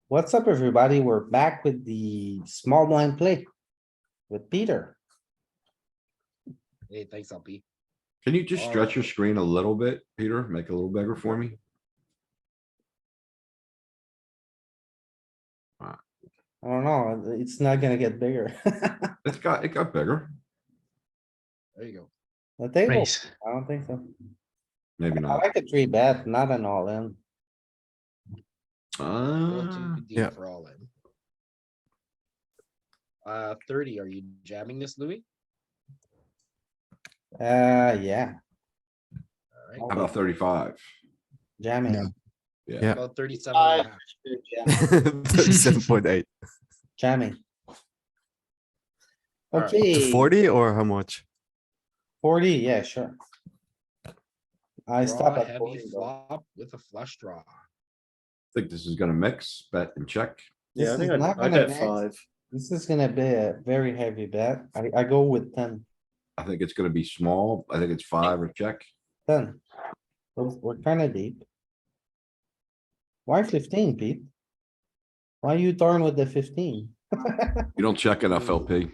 What's up, everybody? We're back with the small blind play with Peter. Hey, thanks, LP. Can you just stretch your screen a little bit, Peter? Make it a little bigger for me? I don't know, it's not gonna get bigger. It got bigger. There you go. The table, Raise. I don't think so. Maybe I not. like a three bet, not an all in. Going too deep yeah. for all in. 30, are you jamming this, Louis? Yeah, Alright, How about 35? jamming. No. Yeah. about 37 and a half. 37.8. Jamming. Alright. To Okay, 40 or how much? 40, yeah, sure. I Draw stop at heavy 40 though. flop with a flush draw. Think this is gonna mix, bet and check. This Yeah, I is think not I gonna get mix. 5. This is gonna be a very heavy bet. I go with 10. I think it's gonna be small. I think it's 5 or check. 10. We're kinda deep. Why 15, Pete? Why you turn with the 15? You don't check enough LP.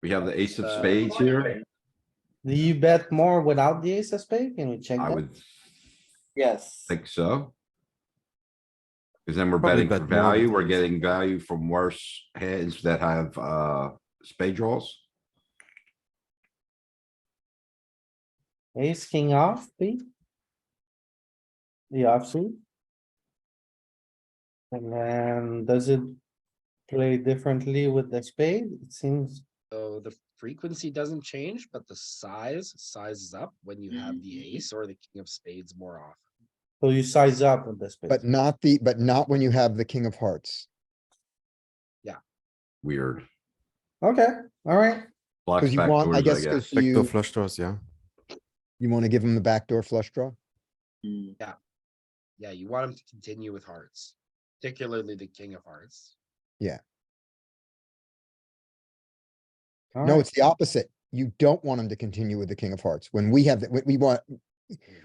We have the ace of spades here. Do you bet more without the ace of spade? Can we check I that? would Yes. think so. Cause then we're Probably betting for bet more value. with We're ace. getting value from worse hands that have, spade draws. Ace king off, Pete? The offsuit? And then does it play differently with the spade? It seems, So the frequency doesn't change, but the size sizes up when you have the ace or the king of spades more often. so you size up with the spade. But not when you have the king of hearts. Weird. Okay, alright. Blocks Cause you want, I backdoors, guess, cause Back to you, flush draws, yeah. you wanna give him the backdoor flush draw? Yeah, you want him to continue with hearts, particularly the king of hearts. No, alright. it's the opposite. You don't want him to continue with the king of hearts. When we have, we want,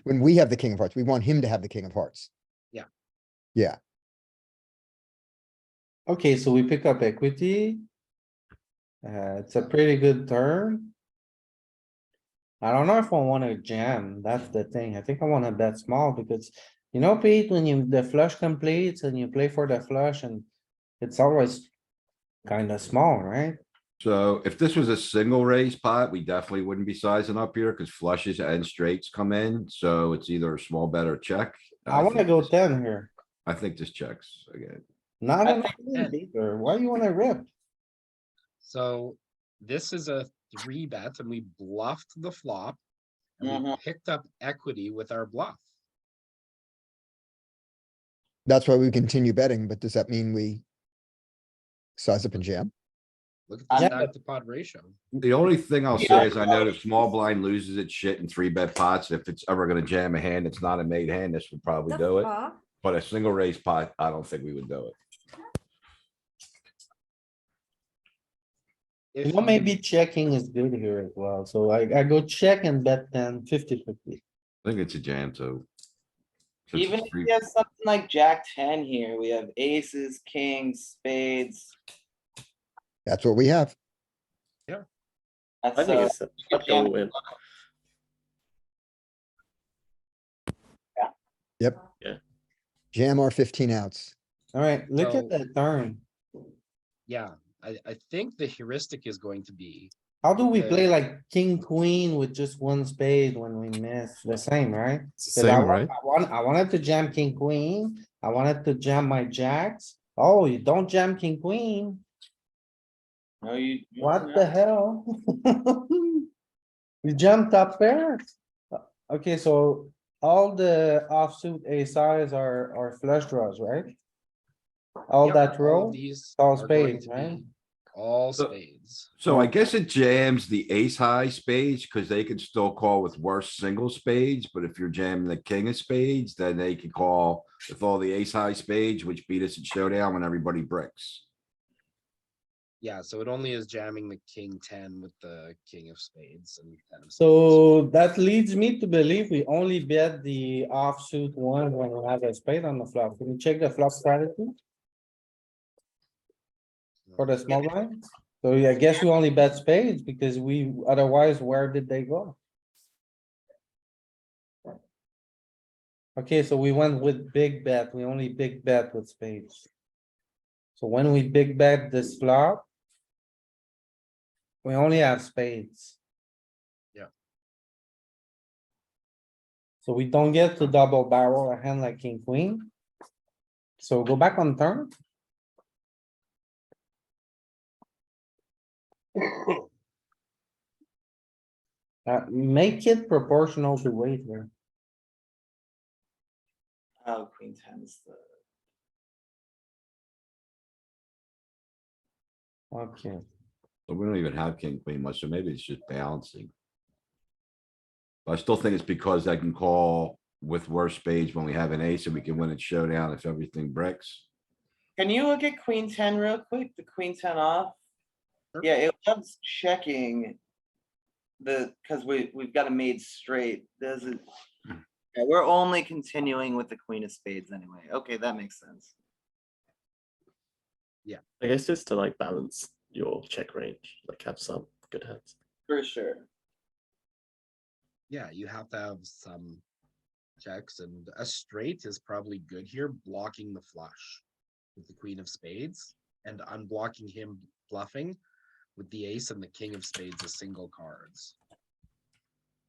when we have the king of hearts, we want him to have the king of hearts. Yeah. Yeah, Okay, so we pick up equity. It's a pretty good turn. I don't know if I wanna jam, that's the thing. I think I wanna bet small because, you know, Pete, when the flush completes and you play for the flush and it's always kinda small, right? So if this was a single raise pot, we definitely wouldn't be sizing up here because flushes and straights come in. So it's either a small bet or check. I wanna think go this- 10 here. I think this checks again. Not I an think all-in, 10. Peter. Why you wanna rip? So this is a 3 bet and we bluffed the flop. And we picked up equity with our bluff. that's why we continue betting, but does that mean we size up and jam? Look at the Yeah, stack to pot ratio. The only thing I'll say is I know the small blind loses its shit in 3-bet pots. If it's ever gonna jam a hand, it's not a made hand. This would probably do it. But a single raise pot, I don't think we would do it. If You know, maybe checking is good here as well. So I go check and bet 10, 50-50. I think it's a jam too. Since Even it's if three- we have something like Jack 10 here, we have aces, kings, spades. That's what we have. That's I think it's a good jam. all in. Jam our 15 outs. Alright, look at So- the turn. Yeah, I think the heuristic is going to be, How do we play Okay. like king, queen with just one spade when we miss? The same, right? It's 'Cause the I same, want- right? I wanted to jam king, queen. I wanted to jam my jacks. Oh, you don't jam king, queen. No, you. What the hell? You jumped up there? Okay, so all the offsuit ace size are flush draws, right? All yep, that all of row, these all are going spades, to right? be all So- spades. So I guess it jams the ace high spades because they can still call with worse single spades, but if you're jamming the king of spades, then they can call with all the ace high spades, which beat us at showdown when everybody bricks. Yeah, so it only is jamming the king 10 with the king of spades and 10 of spades. So that leads me to believe we only bet the offsuit one when we have a spade on the flop. Can you check the flop strategy for the small blind? So yeah, I guess we only bet spades because otherwise, where did they go? Okay, so we went with big bet. We only big bet with spades. So when we big bet this flop, we only have spades. Yeah. So we don't get to double barrel a hand like king, queen. So go back on turn. Make it proportional to weight here. Oh, queen ten's the. Okay, So we don't even have king, queen much, so maybe it's just balancing. But I still think it's because I can call with worse spades when we have an ace and we can win at showdown if everything bricks. Can you look at queen ten real quick? The queen ten off? Sure. Yeah, it was checking. Cause we've got a made straight. Does it? Yeah, we're only continuing with the queen of spades anyway. Okay, that makes sense. I guess just to like balance your check range, like have some good hands. For sure. Yeah, you have to have some checks, and a straight is probably good here, blocking the flush with the queen of spades and unblocking him bluffing with the ace and the king of spades as single cards.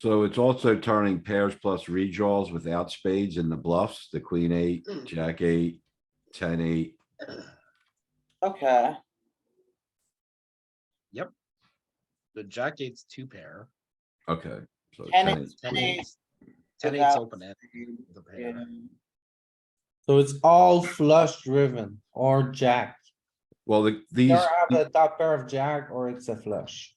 So it's also turning pairs plus redraws without spades in the bluffs, the queen eight, jack eight, 10-8. Okay, The jack eight's two pair, Okay. So 10 10-8 is ten queen. eight's, 10-8's without open end with a pair. yeah. so it's all flush driven or jack. Well, these, Either have a top pair of jack or it's a flush.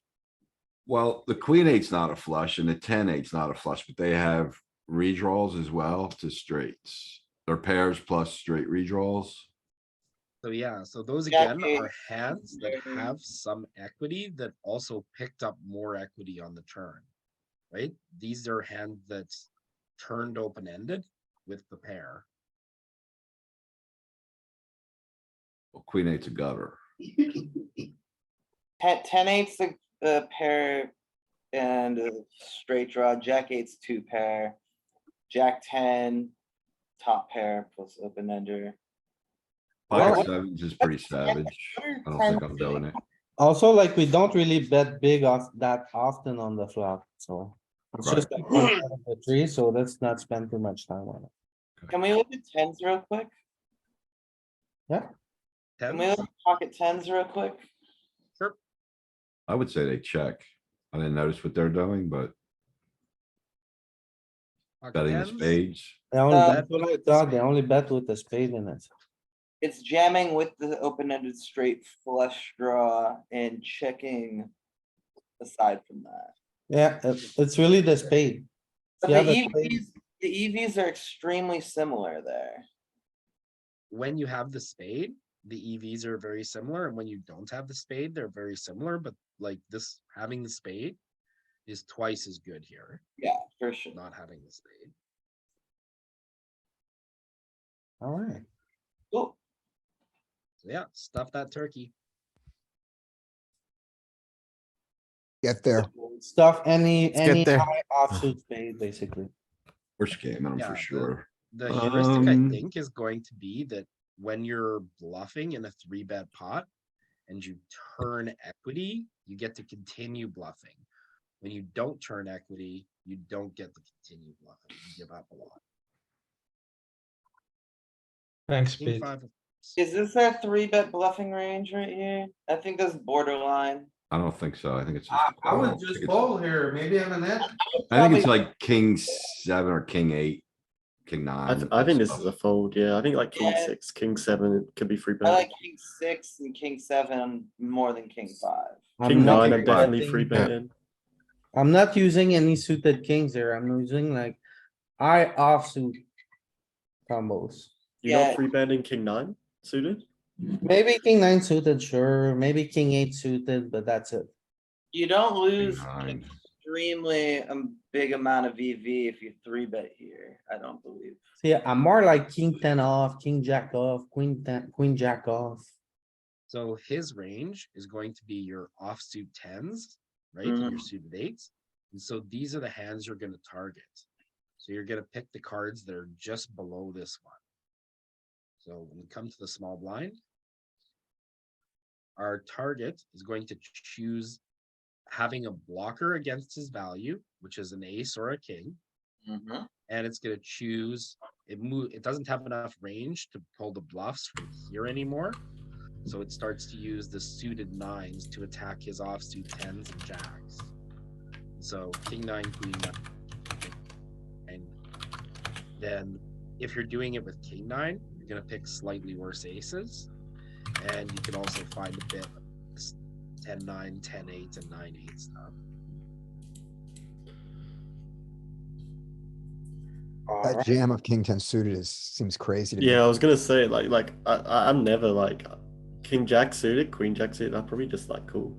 well, the queen eight's not a flush and the 10-8's not a flush, but they have redraws as well to straights. They're pairs plus straight redraws. So yeah, so those Jack again eight, are hands that yeah. have some equity that also picked up more equity on the turn. Right? These are hands that turned open-ended with the pair. Well, queen eight's a gutter. 10-8's the pair and a straight draw. Jack eight's two pair. Jack 10, top pair plus open ender. Pocket what- sevens is pretty savage. I don't think I'm doing it. Also, like, we don't really bet big off that often on the flop, so. It's just like one out of the three, so let's not spend too much time on it. Can we look at tens real quick? Can we Tens, look at pocket tens real quick? I would say they check. I didn't notice what they're doing, but pocket betting the tens, spades. They only, Uh, that's what I thought, they only bet with the spade in it. It's jamming with the open-ended straight flush draw and checking aside from that. Yeah, it's really the spade. But Yeah, the but- EVs are extremely similar there. when you have the spade, the EVs are very similar, and when you don't have the spade, they're very similar, but like this, having the spade is twice as good here, Yeah, for sure. not having the spade. Alright, Cool. So yeah, stuff that turkey. Get there. stuff any get there. high offsuit spade, basically. We're scamming them Yeah, for sure. The heuristic, I Um, think, is going to be that when you're bluffing in a 3-bet pot and you turn equity, you get to continue bluffing. When you don't turn equity, you don't get to continue bluffing. You give up a lot. Thanks, King Pete. 5 of- Is this our 3-bet bluffing range right here? I think that's borderline. I don't think so. I think it's. I would think just it's- fold here, maybe I'm an edge. I think it's like king 7 or king 8, king 9. I think that this is a stuff. fold. Yeah, I think like king Yeah. 6, king 7 it could be free I bet. like king 6 and king 7 more than king 5. King I'm not 9 I'm definitely betting- free betting. I'm not using any suited kings here, I'm using like high offsuit combos. You're Yeah. not free betting king 9 suited? Maybe king nine suited, sure, maybe king eight suited, but that's it. You don't lose Nine. extremely big amount of EV if you three bet here, I don't believe. See, I'm more like king ten off, king jack off, queen ten, queen jack off. So his range is going to be your offsuit tens, right? And your suited eights. And so these are the hands you're gonna target. So you're gonna pick the cards that are just below this one. So when we come to the small blind, our target is going to choose having a blocker against his value, which is an ace or a king. Mhm. And it's gonna choose, it doesn't have enough range to pull the bluffs from here anymore. So it starts to use the suited nines to attack his offsuit tens and jacks. So king nine, queen nine. And then if you're doing it with king nine, you're gonna pick slightly worse aces. And you can also find a bit of 10-9, 10-8, and 9-8 stuff. That Alright, jam of king ten suited seems crazy to me. Yeah, I was gonna say I'm never like king jack suited, queen jack suited. I'm probably just like cool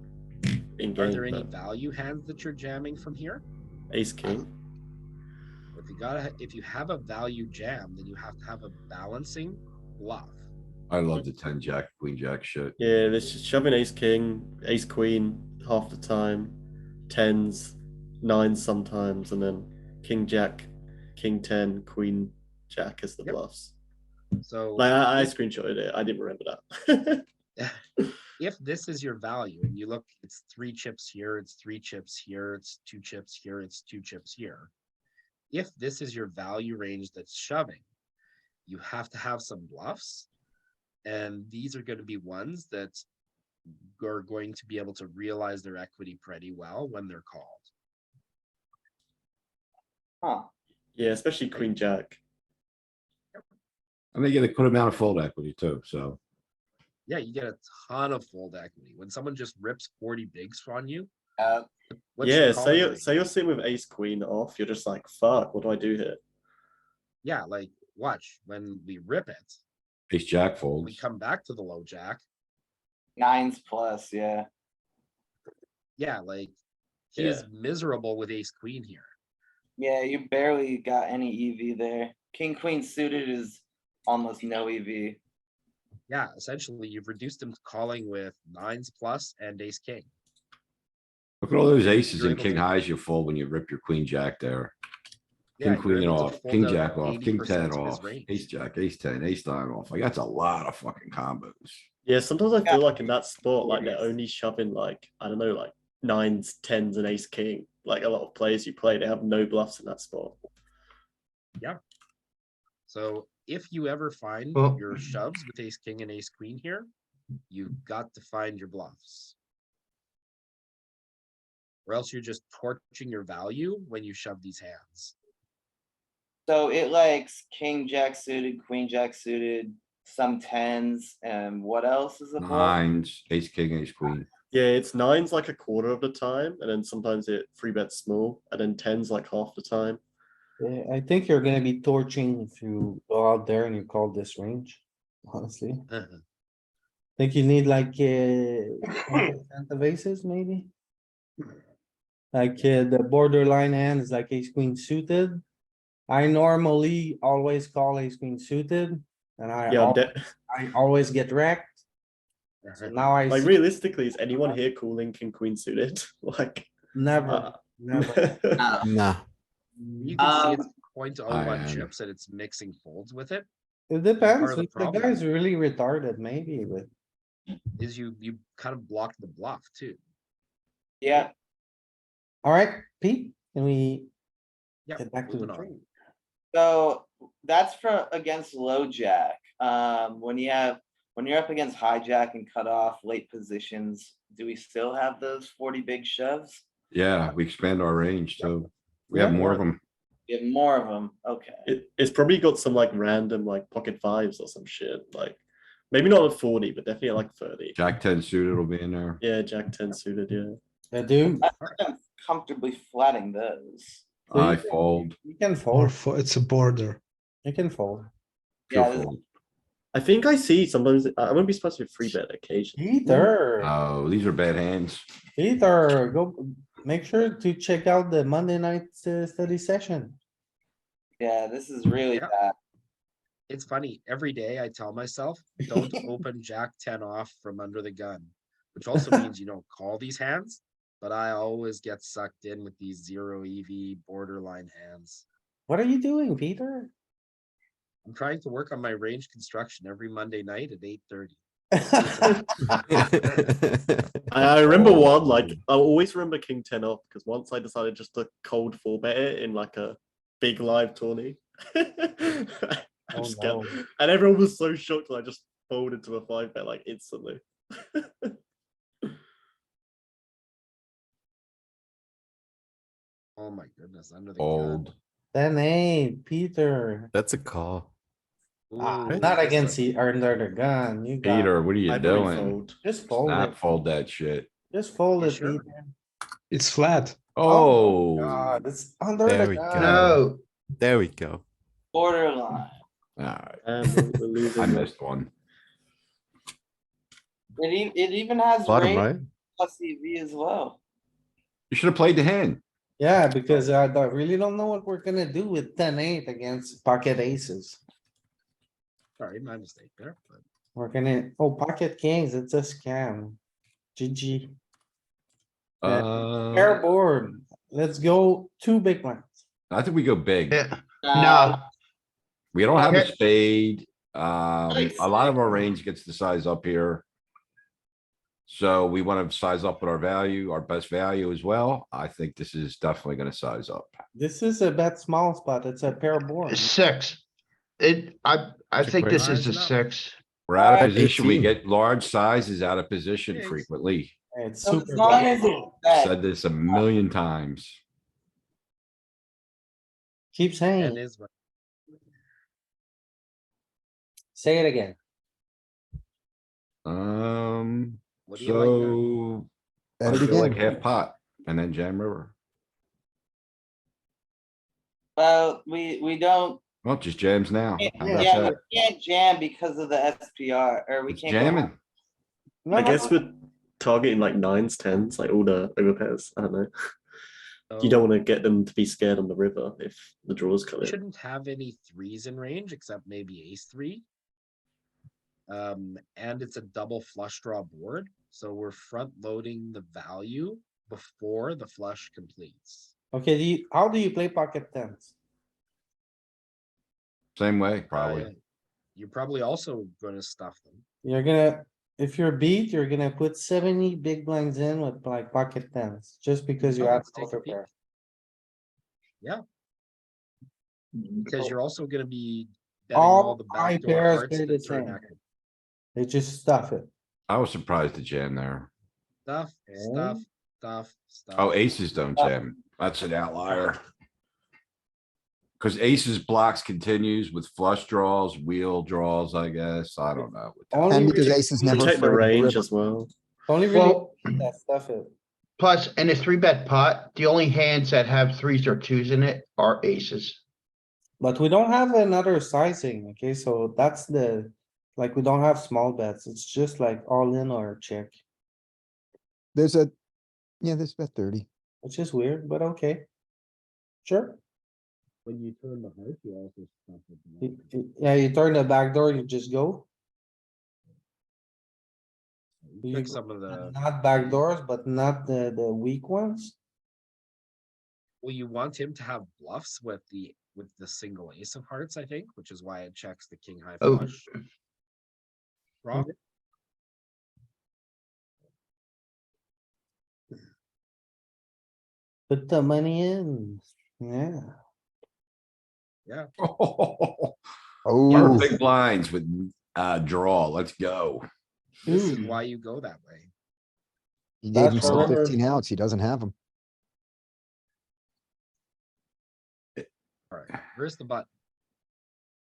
in Are there game. any But value hands that you're jamming from here? ace king. If you have a value jam, then you have to have a balancing bluff. I love the 10 jack, queen jack shit. Yeah, there's just shoving ace king, ace queen half the time, tens, nines sometimes, and then king jack, king ten, queen jack as the Yep. bluffs. So Like I screenshotted it. I didn't remember that. if this is your value and you look, it's 3 chips here, it's 3 chips here, it's 2 chips here, it's 2 chips here. If this is your value range that's shoving, you have to have some bluffs. And these are going to be ones that are going to be able to realize their equity pretty well when they're called. Huh, Yeah, especially queen jack. And they get a good amount of fold equity too, so. Yeah, you get a ton of fold equity. When someone just rips 40 bigs on you, what's Yeah, the calling range? say you're sitting with ace queen off, you're just like, fuck, what do I do here? Yeah, like watch, when we rip it, Ace jack we folds. come back to the low jack. nines plus, yeah. Yeah, like he is miserable with ace queen here. Yeah, you barely got any EV there. King queen suited is almost no E EV. Yeah, essentially you've reduced him to calling with nines plus and ace king. Look at all those aces You're and able king to- highs you fold when you rip your queen jack there. Yeah, King you're queen able to off, fold king out jack off, king 80% ten of his off, range. ace jack, ace 10, ace 9 off. Like that's a lot of fucking combos. Yeah, sometimes I Yeah. feel like in that spot, like they're Yes. only shoving like, I don't know, like nines, tens, and ace king. Like a lot of players you play, they have no bluffs in that spot. So if you ever find Oh. your shoves with ace king and ace queen here, you've got to find your bluffs. Or else you're just torching your value when you shove these hands. So it likes king jack suited, queen jack suited, some tens, and what else is a bluff? Nines, ace, king, ace, queen. Yeah, it's nines like a quarter of the time, and then sometimes it free bets small, and then tens like half the time. Yeah, I think you're gonna be torching if you go out there and you call this range, honestly. Think you need like 10% of aces, maybe? Like the borderline hand is like ace queen suited. I normally always call ace queen suited and Yeah, I always get wrecked. So now I like see, realistically, is anyone here calling king queen suited? Like never, never. Nah. You can see it's I 0.01 am. chips and it's mixing folds with it. It Part depends. of the If the problem. guy's really retarded, maybe, but Is you kind of block the bluff too. Yeah, alright, Pete, can we Yeah, get back to the moving on. tree? so that's for against low jack. When you're up against hijack and cut off late positions, do we still have those 40 big shoves? Yeah, we expand our range too. We have Yeah. more of them. You have more of them, okay. it's probably got some like random like pocket fives or some shit. Like maybe not at 40, but definitely at like 30. Jack 10 suited will be in there. Yeah, jack 10 suited, yeah. I do. I'm comfortably flatting those. So you I can- fold, You can Or fold, for it's a border. you can fold. pure Yeah, this- fold. I think I see sometimes. I wouldn't be supposed to free bet occasionally. Peter, Oh, these are bad hands. Peter, go, make sure to check out the Monday night study session. Yeah, this is really Yeah. bad. It's funny, every day I tell myself, don't open Jack 10 off from under the gun, which also means you don't call these hands, but I always get sucked in with these zero EV borderline hands. What are you doing, Peter? I'm trying to work on my range construction every Monday night at 8:30. I remember one, like, I always remember King 10 off because once I decided just to cold 4-bet it in like a big live tourney. I Oh, just kept- no. and everyone was so shocked that I just folded to a 5-bet like instantly. Oh my goodness, under the gun. Old. 10-8, Peter. That's a call. Ah, Ooh, not this against is- the under the gun. You got, Peter, what are you I probably doing? fold. just fold it. Snap fold that shit. Just fold You it, sure? Peter. It's flat. Oh, God, it's under There the we gun. go. No, There we go. Borderline. alright, And we're losing. I now. missed one. It even has Bottom, range right? plus EV as well. You should have played the hand. Yeah, because really don't know what we're gonna do with 10-8 against pocket aces. Sorry, my mistake there, but We're gonna, oh, pocket kings, it's a scam. GG. Pair Uh, board, let's go 2 big ones. I think we go big. yeah, no, We don't have a Okay. spade. A lot of our range gets to size up here. So we wanna size up with our value, our best value as well. I think this is definitely gonna size up. This is a bet small spot, it's a pair board. 6. I Check think this raise. is a Size it up. 6. We're out of Alright, position. We 18. get large sizes out of position Thanks. frequently. It's So as super long bad. as it's bet, Said this a million times. Keep saying, and it. is Say it again. what do you like there? So Bet I it feel like again. half pot and then jam river. well, we don't, Well, just jams now. How about yeah, that? we can't jam because of the SPR, or we It's can't. go- jamming. No, I no, guess we're targeting like 9s, 10s, like all the overpairs. I don't know. You So don't want to get them to be scared on the river if the draws come we in. shouldn't have any threes in range except maybe ace 3. And it's a double flush draw board, so we're front loading the value before the flush completes. Okay, how do you play pocket tens? Same way, probably. You're probably also gonna stuff them. You're gonna, if you're beat, you're gonna put 70 big blinds in with like pocket tens, just because you Oh, have let's take a poker peek. pair. Because you're also gonna be betting all All the high backdoor pairs hearts play the that turn same. equity. They just stuff it. I was surprised to jam there. Stuff, stuff, stuff, stuff. Oh, aces don't jam. That's an outlier. Cause aces blocks continues with flush draws, wheel draws, I guess. I don't know. what that Only And because really- aces never. Protect the fold range river. as well. Only really Well, that stuff it. plus in a 3-bet pot, the only hands that have 3s or 2s in it are aces. But we don't have another sizing, okay, so that's the, like, we don't have small bets, it's just like all in or check, There's a, yeah, there's bet 30. which is weird, but okay. Sure, When you turn the heart, you also stuff it. yeah, you turn the back door, you just go, You took some of the, not back doors, but not the weak ones. well, you want him to have bluffs with the single ace of hearts, I think, which is why it checks the king high Oh. flush. Wrong? Put the money in, yeah. Yeah, Our Oh, big blinds with, draw. Let's go. this is Ooh. why you go that way. he gave That's himself forever. 15 outs. He doesn't have them. Alright, where's the button?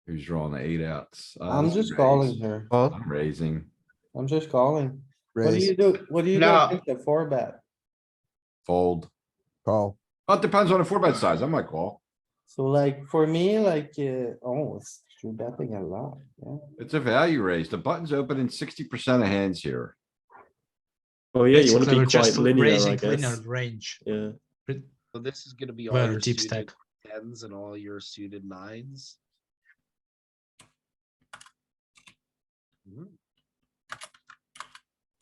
Who's drawing the 8 outs? I'm this is just calling raise. here, Well, I'm raising. I'm just calling. What do Raise, you do, what do you do No. against the 4-bet? Fold. call. Oh, it depends on the 4-bet size. I might call. So like, for me, like, oh, it's Three betting a lot, yeah. It's a value raise. The button's open in 60% of hands here. Well, yeah, you want to Basically, be we're quite just linear, I raising linear guess. range. Yeah. So this is gonna be all Very your deep suited stack. tens and all your suited nines. Mhm.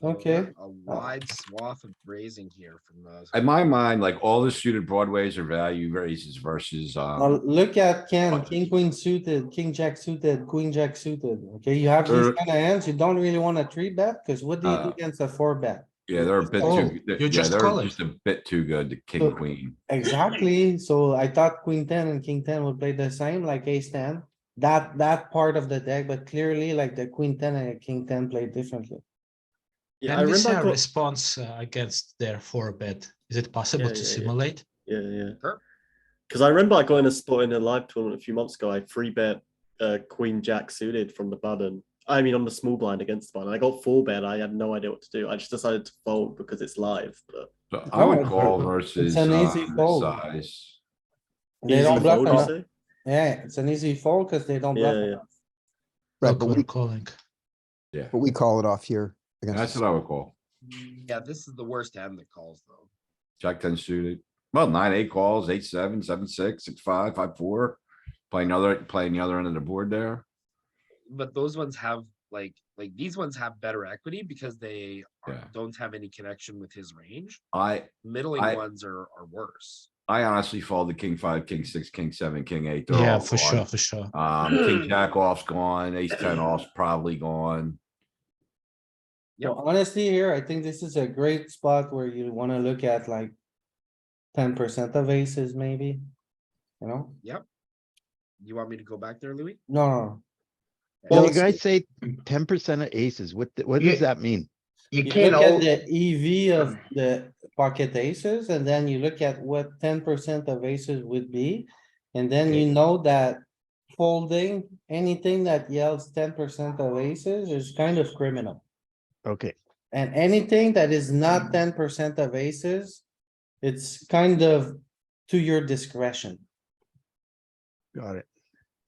So, Okay. yeah, a wide swath of raising here from those. In my mind, like all the suited broadways are value raises versus, Look at Ken, king, queen suited, king, jack suited, queen, jack suited. Okay, you have these Er, kind of hands. You don't really want a three bet, cause what do you do Uh, against a four bet? yeah, they're a bit Oh, too, you yeah, just they're call it. just a bit too good to king, So- queen. Exactly, so I thought queen ten and king ten would play the same like ace ten. That part of the deck, but clearly like the queen ten and king ten play differently. Yeah, I Can we remember see I a got. response against their four bet? Is it possible Yeah, to yeah, yeah. simulate? Yeah. Sure. Because I remember I got in a spot in a live tournament a few months ago. I free bet Queen Jack suited from the button. I mean, on the small blind against the button. I got full bet. I had no idea what to do. I just decided to fold because it's live. But So I would No, call it's versus, an easy this fold. size. They easy don't bluff fold, you enough. say? Yeah, it's an easy fold because they don't bluff Yeah, yeah. enough. Right, Look, but we're we, calling. Yeah, but we call it off here. that's against. what I would call. Yeah, this is the worst hand that calls though. Jack ten suited. Well, 9-8 calls, 8-7, 7-6, 6-5, 5-4. Playing the other end of the board there. But those ones have like these ones have better equity because they Yeah. don't have any connection with his range. I Middling I- ones are worse. honestly fold the king five, king six, king seven, king eight. They're Yeah, all for sure, gone. for sure. King jack off's gone, ace ten off's probably gone. So honestly here, I think this is a great spot where you wanna look at like 10% of aces maybe. You know? Yep. You want me to go back there, Louis? No, When you Well, guys say 10% of aces, what Yeah. does that mean? You you can't look at all, the EV of the pocket aces and then you look at what 10% of aces would be. And then you Okay. know that folding anything that yells 10% of aces is kind of criminal. Okay, And anything that is not 10% of aces, it's kind of to your discretion. got it.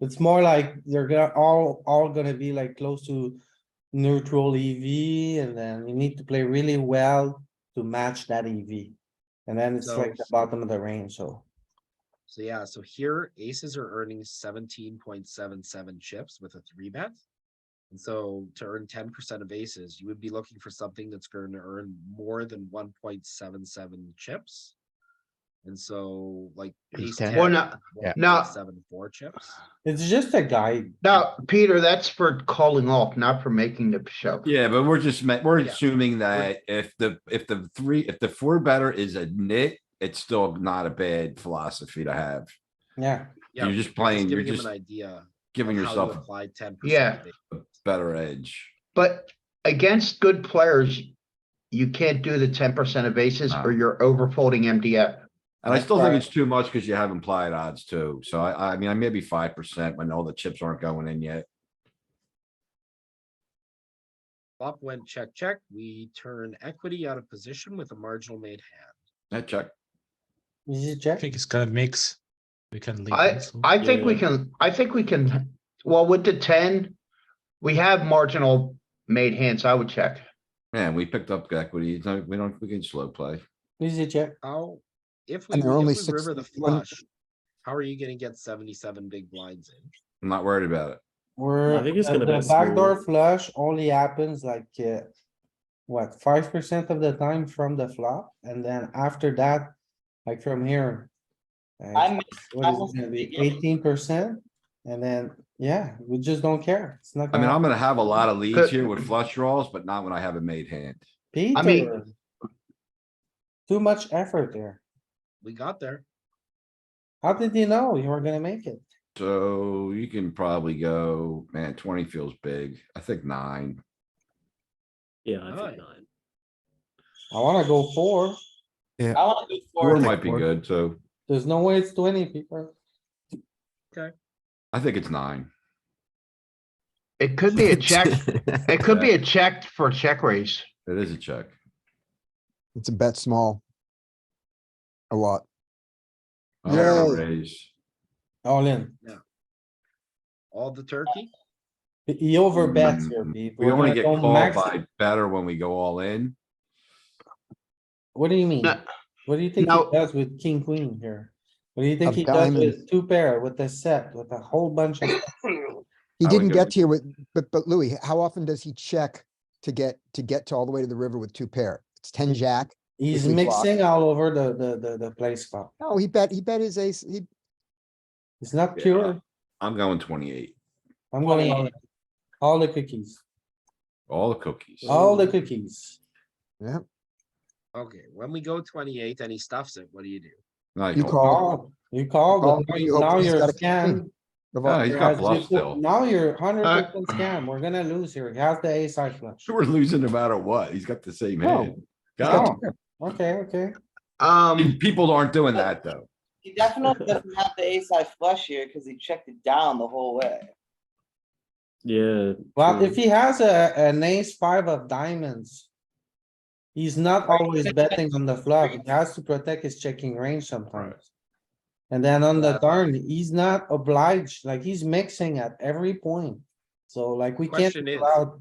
It's more like they're gonna all gonna be like close to neutral EV and then you need to play really well to match that EV. And then it's like the bottom of the range, so. So yeah, so here aces are earning 17.77 chips with a three bet. And so to earn 10% of aces, you would be looking for something that's going to earn more than 1.77 chips. And so like Ace ace 10. 10, Well, no- Yeah. 1.74 chips. It's just a guide. now, Peter, that's for calling off, not for making the shove. Yeah, but we're Yeah. assuming that if the four better is a nit, it's still not a bad philosophy to have. Yeah, Yeah, You're just playing, you're giving him just an idea giving of how to yourself apply 10%. Yeah. a better edge. But against good players, you can't do the 10% of aces or No. you're over folding MDF. And I That's still think right. it's too much because you have implied odds too. So I mean, I maybe 5% when all the chips aren't going in yet. Flop went check, check. We turn equity out of position with a marginal made hand. That check. easy I check. think it's gonna mix. We can leave I, also. I think we Yeah. can, well, with the 10, we have marginal made hands, I would check. Man, we picked up equity. We can slow play. Easy check. How, if we, And they're only if we river the 61 flush, how are you gonna get 77 big blinds in? I'm not worried about it. We're, I think it's the gonna bet backdoor small. flush only happens like, what, 5% of the time from the flop? And then after that, like from here. I'm- What is it gonna be? 18%? And then, yeah, we just don't care. It's not I mean, I'm gonna, gonna have a lot of leads here with flush draws, but not when I have a made hand. I mean- Peter. Too much effort there. We got there. How did you know you were gonna make it? So you can probably go, man, 20 feels big. I think 9. Yeah, I Alright. think 9. I wanna go 4. I wanna go 4 4. might be four. good, so There's no way it's 20, people. I think it's 9. It could be a check, it could be a check for a check raise. It is a check. It's a bet small. A lot. Oh, Yay. raise. All in. all the turkey? He overbets here, Pete. We We're only gonna get go called max. by better when we go all in. What do you mean? No, What do you think he No. does with king, queen here? What do you think Of he does diamonds. with two pair, with the set, with a whole bunch of? He I would didn't go get with- here with, but Louis, how often does he check to get to all the way to the river with two pair? It's 10 jack. He's we block. mixing all over the play spot. No, he bet his ace. It's not Yeah. pure. I'm going 28. I'm going all the cookies, All the cookies. all the cookies. Yeah, Okay, when we go 28 and he stuffs it, what do you do? No, you don't. call. You call, call, but you hope now he's you're got a king scammed. Yeah, he's got bluff still. Now you're 100% scam. We're gonna lose here. He has the ace high flush. We're losing no matter what. He's got the same No. hand. He's got God, two pair. Okay. people aren't doing that though. He definitely doesn't have the ace high flush here because he checked it down the whole way. Yeah. Well, true. if he has an ace five of diamonds. He's not always betting on the flop. He has to protect his checking range sometimes. And then on the turn, he's not obliged, like he's mixing at every point. So like we can't. Question is- allow-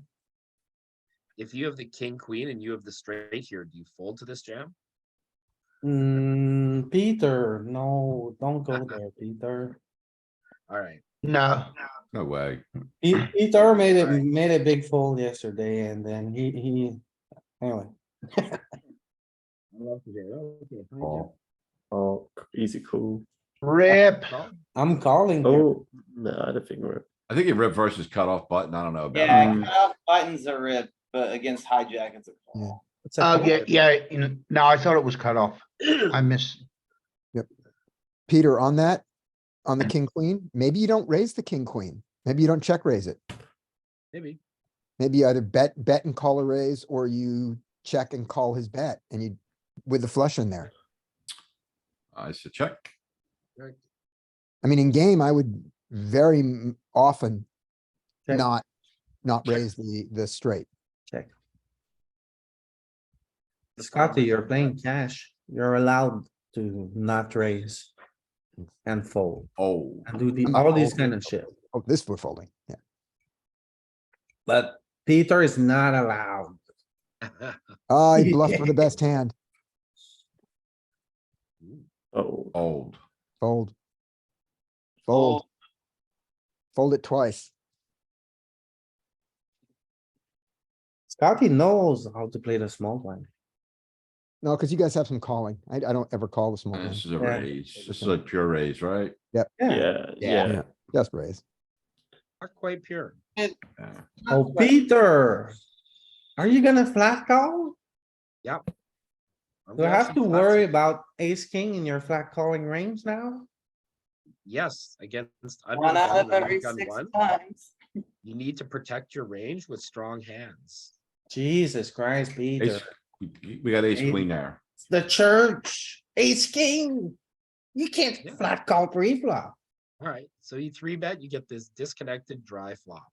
If you have the king, queen, and you have the straight here, do you fold to this jam? Peter, no, don't go there, Peter. Alright, no, No way. Peter made a big fold yesterday and then anyway. Call. Oh, easy call. rip. I'm calling here. Oh, no, I don't think we're. I think he ripped versus cutoff button. I don't know about Yeah, that. cutoff buttons are ripped, but against hijack, it's a call. It's a Oh, call. yeah, no, I thought it was cut off. I missed. Peter, on that, on the king, queen, maybe you don't raise the king, queen. Maybe you don't check raise it. maybe. Maybe you either bet and call a raise, or you check and call his bet and you, with the flush in there. I said check. I mean, in game, I would very often Check. not raise the straight. Check. Scotty, you're playing cash. You're allowed to not raise. And fold Oh, and do I'm not all these folding. kind of shit. Oh, this we're folding, yeah. But Peter is not allowed. Ah, he bluffed with the best hand. Oh, old. Fold. Fold. Fold it twice. Scotty knows how to play the small blind. No, because you guys have some calling. I don't ever call the small And This blind. is a Yeah. raise. This is a pure raise, right? yeah, Yeah. yeah. Just raise. Not quite pure. Yeah. Oh, Peter. Are you gonna flat call? Yep. I'm Do I gonna have some to flats. worry about ace, king in your flat calling range now? Yes, against. under One the out gun, of when every you've done 6 one, times. You need to protect your range with strong hands. Jesus Christ, Peter. Ace, we got ace Eight. queen there. It's the church, ace, king. You can't Yeah. flat call pre-flop. Alright, so you 3-bet, you get this disconnected dry flop.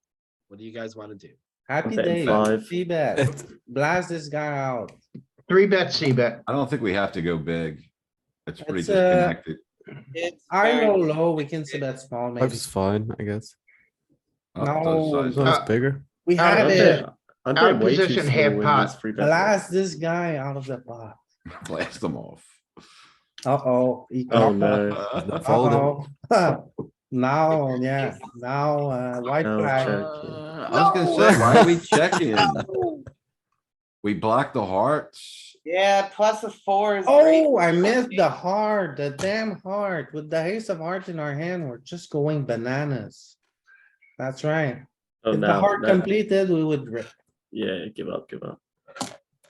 What do you guys wanna do? Happy betting day, five. see bet, blast this guy out. 3-bet, C-bet. I don't think we have to go big. It's pretty It's, disconnected. It's I very- roll low, we can see bet small Five maybe. is fine, I guess. Oh, No, those size No, up. it's bigger. We Out had of it, I'm Out betting of way too position, small half in pot. this 3-bet. blast this guy out of the pot. Blast them off. Uh-oh. he Oh called. no. Not folding. Uh-oh. Now, yeah, now, white No, flag. check. I was gonna say, why are we checking? We blocked the hearts. Yeah, plus a 4 is great. Oh, I missed the heart, the damn heart. With the ace of heart in our hand, we're just going bananas. That's right. Oh, If the now, heart now- completed, we would rip. yeah, give up.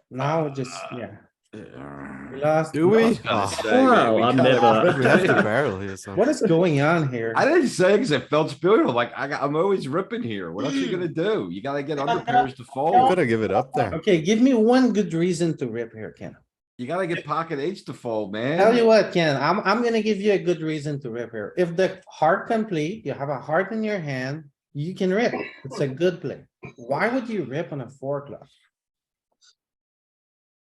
Now just, yeah, we I lost. Do we? was gonna Oh, say, Wow, we I'm kinda- never- we have to barrel here, so. What is going on here? I didn't say because it felt spiritual. Like I'm always ripping here. What else you gonna do? You gotta get under pairs to You fold. gotta give it up there. Okay, give me one good reason to rip here, Ken. You gotta get pocket eights to fold, man. Tell you what, Ken, I'm gonna give you a good reason to rip here. If the heart complete, you have a heart in your hand, you can rip. It's a good play. Why would you rip on a 4 club?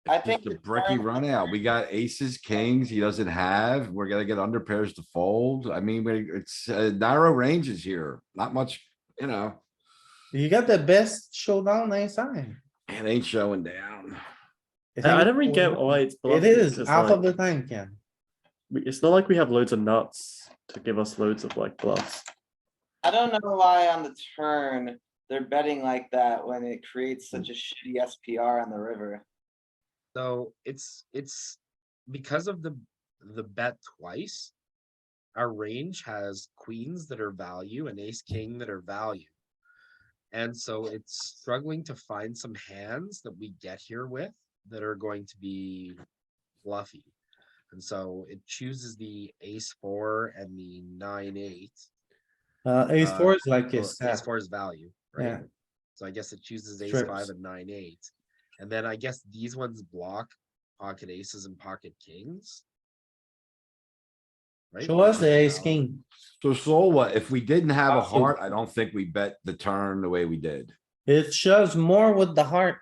I It's think just a the bricky turn- run out. We got aces, kings he doesn't have. We're gonna get under pairs to fold. I mean, it's narrow ranges here. Not much, you know, You got the best showdown anytime. it ain't showing down. I don't really get why it's It bluffing, is 'cause, half of the like, time, Ken. it's not like we have loads of nuts to give us loads of like bluffs. I don't know why on the turn, they're betting like that when it creates such a shitty SPR on the river. So it's because of the bet twice. Our range has queens that are value and ace king that are value. And so it's struggling to find some hands that we get here with that are going to be bluffy. And so it chooses the ace four and the 9-8. Ace four is like a Ace set. four is value, right? Yeah. So I guess it chooses ace Strips. five and 9-8. And then I guess these ones block pocket aces and pocket kings. Right? Show us the Because ace value. king. So what? If we didn't have a Also- heart, I don't think we bet the turn the way we did. It shows more with the heart.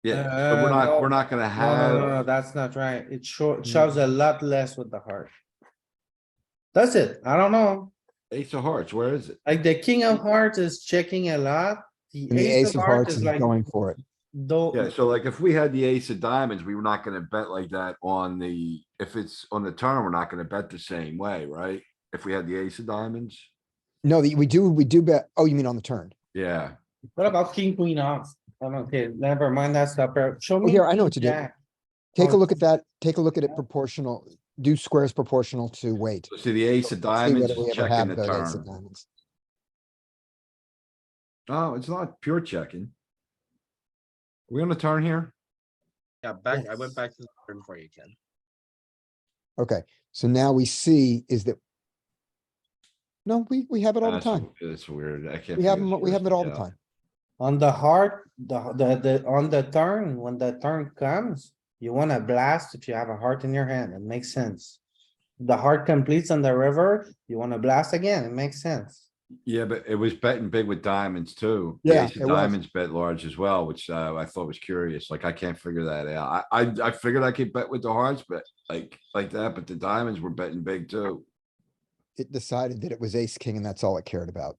Yeah, but we're no. not gonna No, have, that's not right. It shows a lot less with the heart. That's it. I don't know. ace of hearts, where is it? Like the king of hearts is checking a lot. The And the ace of hearts is like, going for it. Yeah, though, so like if we had the ace of diamonds, we were not gonna bet like that on the, if it's on the turn, we're not gonna bet the same way, right? If we had the ace of diamonds, No, we do bet. Oh, you mean on the turn? yeah. what about king, queen off? Okay, never mind that stuff. Show Oh, me. here, I know king what to do. jack. Take a Oh, look at that. Take a look at it proportional. Do squares proportional to weight. So see, the ace of See diamonds whether we is ever checking have the those ace of turn. diamonds. No, it's not pure checking. We on the turn here? Yeah, I Yes. went back to the turn for you, Ken. Okay, so now we see is that. No, we have it all the time. It's weird. I can't. We have figure them, we this have it all the out. time. On the heart, on the turn, when the turn comes, you wanna blast if you have a heart in your hand. It makes sense. The heart completes on the river, you wanna blast again. It makes sense. Yeah, but it was betting big with diamonds too. The Yeah, ace of it was. diamonds bet large as well, which I thought was curious. Like, I can't figure that out. I figured I could bet with the hearts, but like that, but the diamonds were betting big too. It decided that it was ace king and that's all it cared about.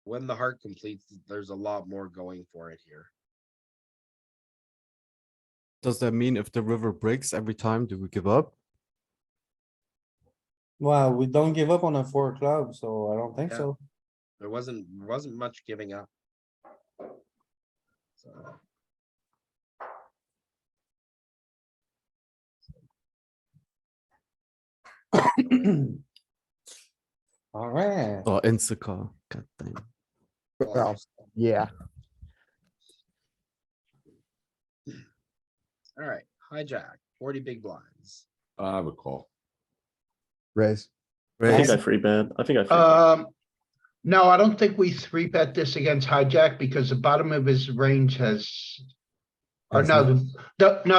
When the heart completes, there's a lot more going for it here. Does that mean if the river breaks every time, do we give up? Well, we don't give up on a 4 club, so I don't think Yeah. so. There wasn't much giving up. So Alright, Or Instacar? God damn. Well, yeah. all right, hijack, 40 big blinds. I would call. Raise. I think Raise. I free bet. I think I free bet. No, I don't think we three bet this against hijack because the bottom of his range has. Or Has no,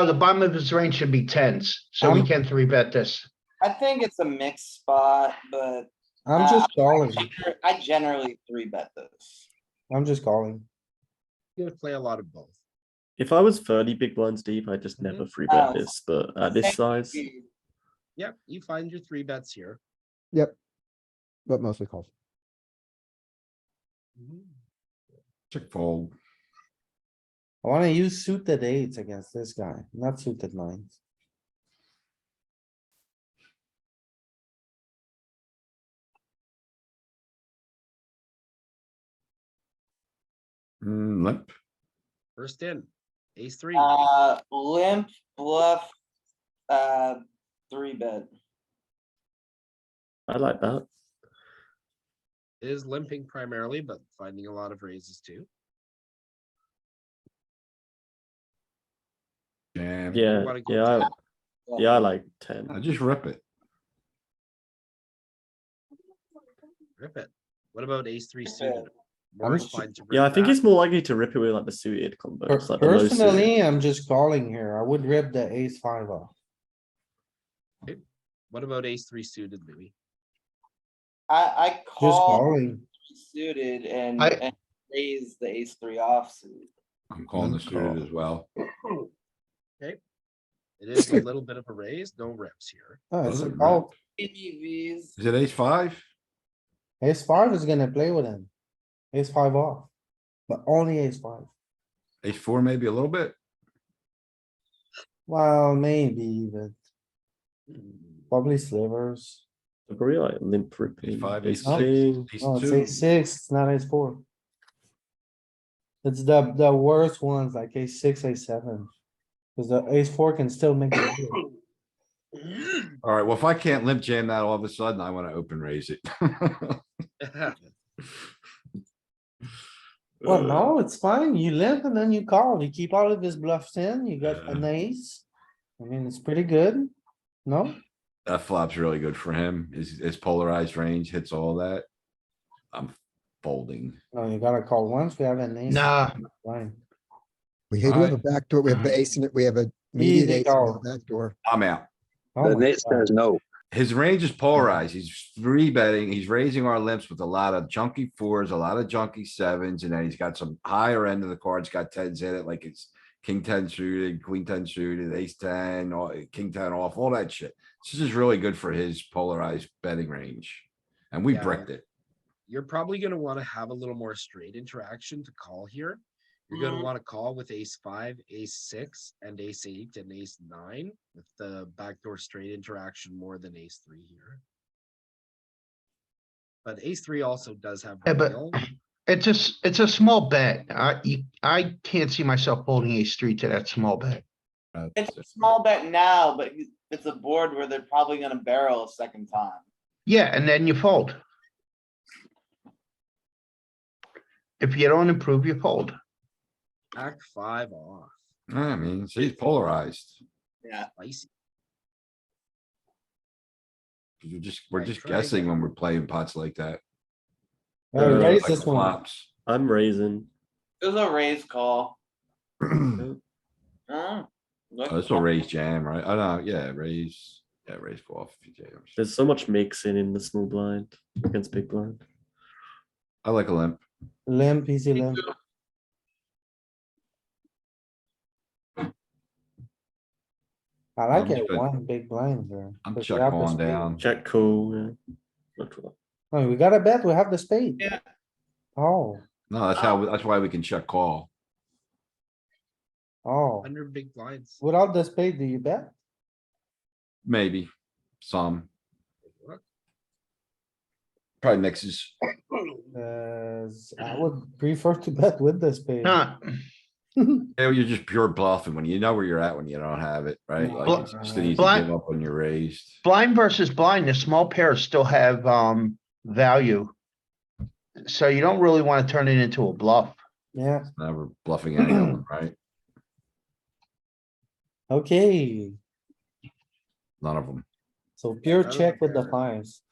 the bottom of his range should be tens, so we I'm- can't three bet this. I think it's a mixed spot, but I'm just calling. I generally three bet this. I'm just calling. You gotta play a lot of both. If I was 30 big blinds deep, I just never free bet this. But at this size, Yep, you find your 3 bets here. Yep. But mostly calls. Check fold. I wanna use suited eights against this guy, not suited nines. Limp. First in, ace 3. Limp bluff, three bet. I like that. It is limping primarily, but finding a lot of raises too. Jam. Yeah, wanna go yeah, jam. yeah. I like 10. I just rip it. Rip it. What about ace 3 Rip suited? it. More I'm inclined to Yeah, I rip think that. it's more likely to rip it with like the suited combos, like the low suited. Personally, I'm just calling here. I would rip the ace 5 off. What about ace 3 suited, Louis? I Just call calling. suited and, I- and raise the ace three offsuit. I'm calling the Good call. suited as well. It is a little bit of a raise, no rips here. Oh, it's a Doesn't call. EVs. Is it ace five? Ace five is gonna play with him. Ace five off. But only ace five. Ace four, maybe a little bit? Well, maybe, but probably slivers. Probably like limp ripping. Ace five, Ace ace six, king. ace Oh, it's two. ace six, it's not ace four. It's the worst ones, like ace six, ace seven. Cause the ace four can still make it. Alright, well, if I can't limp jam that all of a sudden, I wanna open raise it. Well, no, it's fine. You limp and then you call. You keep all of his bluffs in, you got an ace. I mean, it's pretty good. No? That flop's really good for him. His polarized range hits all that. I'm folding. No, you gotta call once. We have an ace. Nah, Fine. We do have a Alright. backdoor, we have the ace in it, we have a immediate Easy ace in call. the backdoor. I'm out. Oh The my net God. says no. His range is polarized. He's three betting. He's raising our limps with a lot of junky fours, a lot of junky sevens, and then he's got some higher end of the cards, got tens in it, like it's king ten suited, queen ten suited, ace ten, king ten off, all that shit. This is really good for his polarized betting range. And we Yeah. bricked it. You're probably gonna wanna have a little more straight interaction to call here. You're gonna wanna call with ace five, ace six, and ace eight, and ace nine, with the backdoor straight interaction more than ace three here. But ace three also does have. Yeah, but- real. it's a small bet. I can't see myself holding ace three to that small bet. It's a small bet now, but it's a board where they're probably gonna barrel a second time. Yeah, and then you fold. If you don't improve, you fold. Back five off, I mean, he's polarized. Yeah. spicy. We're just Right, try guessing again. when we're playing pots like that. Raise Like this one. flops. I'm raising. It was a raise call. Oh, Look, this will raise jam, right? Oh, no, yeah, raise, yeah, raise off if you jams. There's so much mixing in the small blind against big blind. I like a limp. Limp, easy limp. I like I'm it good. one big blind there. I'm 'cause we check have the calling spade. down. Check call. Yeah. Not wrong. Oh, we gotta bet, we have the spade. Yeah. Oh, No, that's why we can check call. oh, Under big blinds. without the spade, do you bet? Maybe some, Look, probably mixes. I would prefer to bet with the spade. Nah, Yeah, you're just pure bluffing when you know where you're at when you don't have it, right? Like it's just an easy Blind- give up when you're raised. blind versus blind, the small pairs still have, value. So you don't really wanna turn it into a bluff. Yeah, Never bluffing any of them, right? okay, None of them. so pure none of check the with the pairs. fives.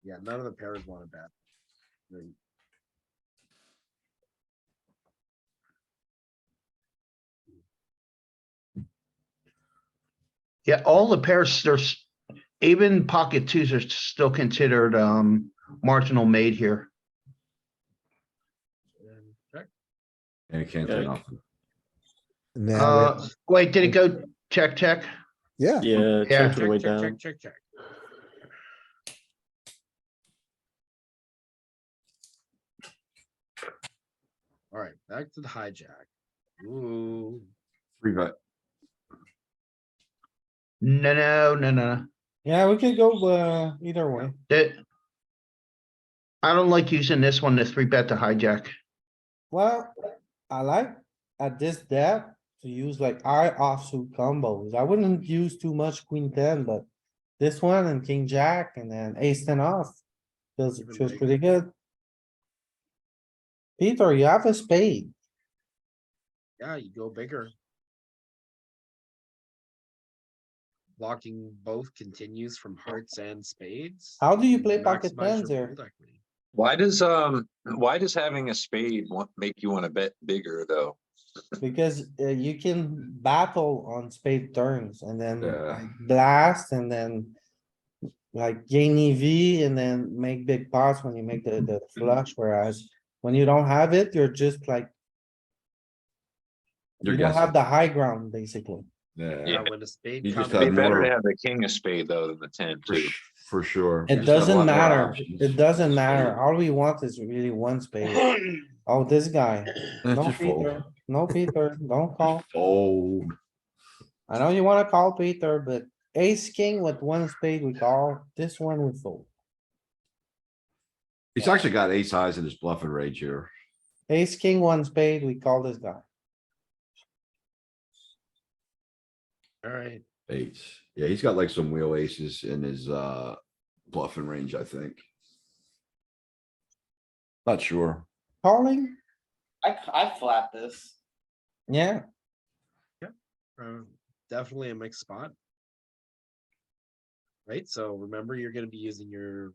Yeah, none of the pairs wanna bet. Right. Yeah, all the pairs, there's, even pocket twos are still considered, marginal made here. And check. And you can't do Okay. nothing. Now, Wait, did it go check, check? yeah, Yeah, Yeah. check to the Check, way check, down. check, check, check. Alright, back to the hijack. Ooh, Free bet. No. Yeah, we could go, either way. That. I don't like using this one to three bet the hijack. Well, I like at this depth to use like eye offsuit combos. I wouldn't use too much queen ten, but this one and king jack and then ace ten off feels pretty good. Peter, you have a spade. yeah, you go bigger. Blocking both continues from hearts and spades. How do you You play pocket maximize tens your here? fold equity. Why does having a spade make you wanna bet bigger though? Because you can battle on spade turns and then Yeah. like blast and then like gain EV and then make big pots when you make the flush, whereas when you don't have it, you're just like. You're You don't guessing. have the high ground, basically. Yeah, When a spade You just comes. have Be better to more- have the king of spade though than the ten for, too. for sure. It Just have a doesn't lot more matter. options. It doesn't matter. All we want is really one spade. Oh, this guy. Let's No just fold. Peter, no Peter, don't call. Just fold. I know you wanna call Peter, but ace, king with one spade we call, this one we fold. He's actually got ace highs in his bluffing range here. Ace, king, one spade, we call this guy. Alright, Eights. Yeah, he's got like some wheel aces in his, bluffing range, I think. Not sure. Calling? I flat this. Yeah, definitely a mixed spot. Right, so remember, you're gonna be using your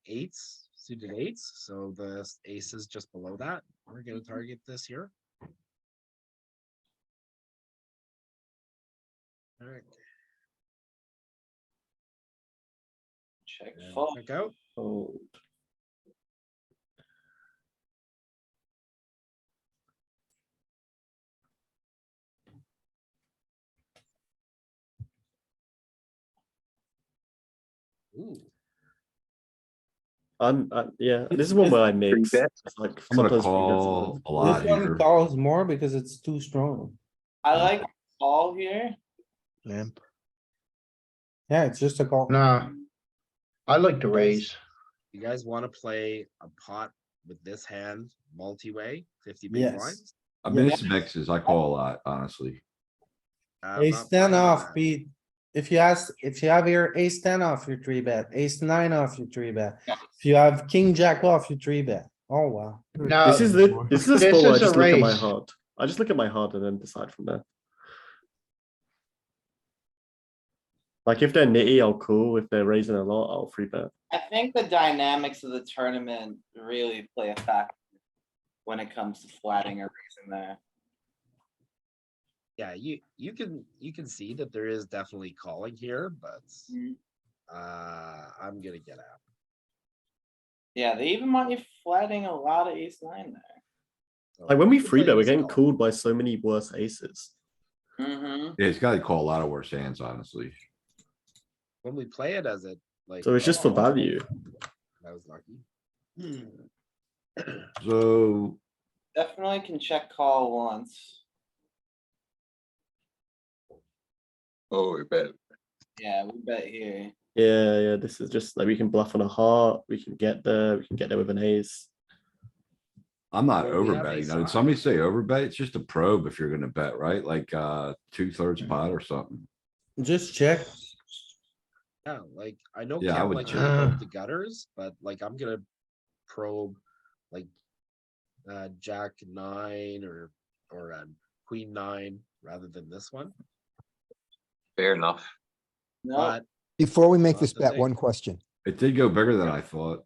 eights, suited eights, so the ace is just below that. We're gonna target this here. Alright, Check and fold. check out. Oh, Ooh, yeah, this is one where I mix. bet. It's like I'm gonna sometimes we get call a lot this one here. calls more because it's too strong. I like call here. Limp. Yeah, it's just a call. Nah. I like to raise. you guys wanna play a pot with this hand multi-way, 50 big Yes. blinds? I mean, Yeah. it's mixes. I call a lot, honestly. I'm Ace not ten playing off, that. Pete. If you have your ace ten off, you three bet, ace nine off, you three bet. If you have king jack off, you three bet. Oh, wow. No, This is a This spot where I is a just look at my raise. heart. I just look at my heart and then decide from there. Like if they're nitty, I'll call. If they're raising a lot, I'll free bet. I think the dynamics of the tournament really play a factor when it comes to flatting or raising there. Yeah, you can see that there is definitely calling here, but Mhm. I'm gonna get out. Yeah, they even want you flatting a lot of ace nine there. So Like when we you can free play bet, we're this getting call. called by so many worse aces. Mm-hmm. Yeah, he's gotta call a lot of worse hands, honestly. When we play it as it like. So it's just for value. That was lucky. So, Definitely can check call once. Oh, we bet. Yeah, we bet here. Yeah, this is just like we can bluff on a heart, we can get there with an ace. I'm not Well, we have overbetting. ace Now, did high. somebody say overbet? It's just a probe if you're gonna bet, right? Like, 2/3 Mm-hmm. pot or something. Just check. Yeah, like I know Yeah, I Ken would likes to check. probe the gutters, but like I'm gonna probe like Jack nine or Queen nine rather than this one. Fair enough. No, But Before we make Not this the bet, thing. one question. It did go bigger than I thought. I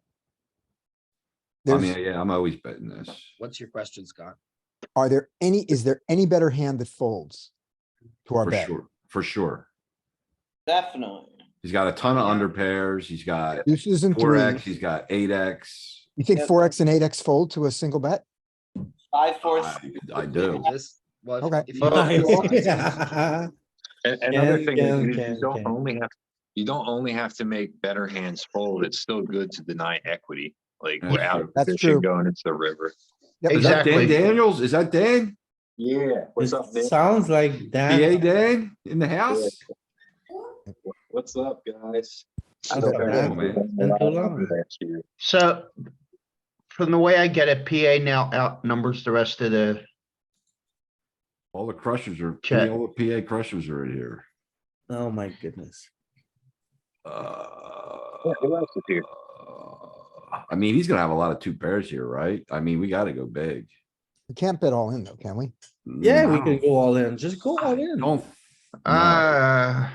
There's, mean, yeah, I'm always betting this. what's your question, Scott? is there any better hand that folds to our For bet? sure, for sure. definitely. He's got a ton of Yeah. under pairs. He's got Deuces and 4x, threes. he's got 8x. You think Yep. 4x and 8x fold to a single bet? 5-4. I do. This well, if- Okay. if you look at this, Yeah. And another Can, thing can, is can, you don't can. only have to make better hands fold. It's still good to deny equity, like That's without true. That's position true. going into the river. Yep. Is that Dan Exactly. Daniels? Is that Dan? Yeah. What's It up, man? sounds like PA Dan. Dan in the house? What's up, guys? What's up, Dan? Been too long. So from the way I get it, PA now outnumbers the rest of the, All the crushers are, Check. all the PA crushers are in here. Oh my goodness. Who else is here? I mean, he's gonna have a lot of two pairs here, right? I mean, we gotta go big. We can't bet all in though, can we? Yeah, we No. can go all in. Just go all in. Don't. No.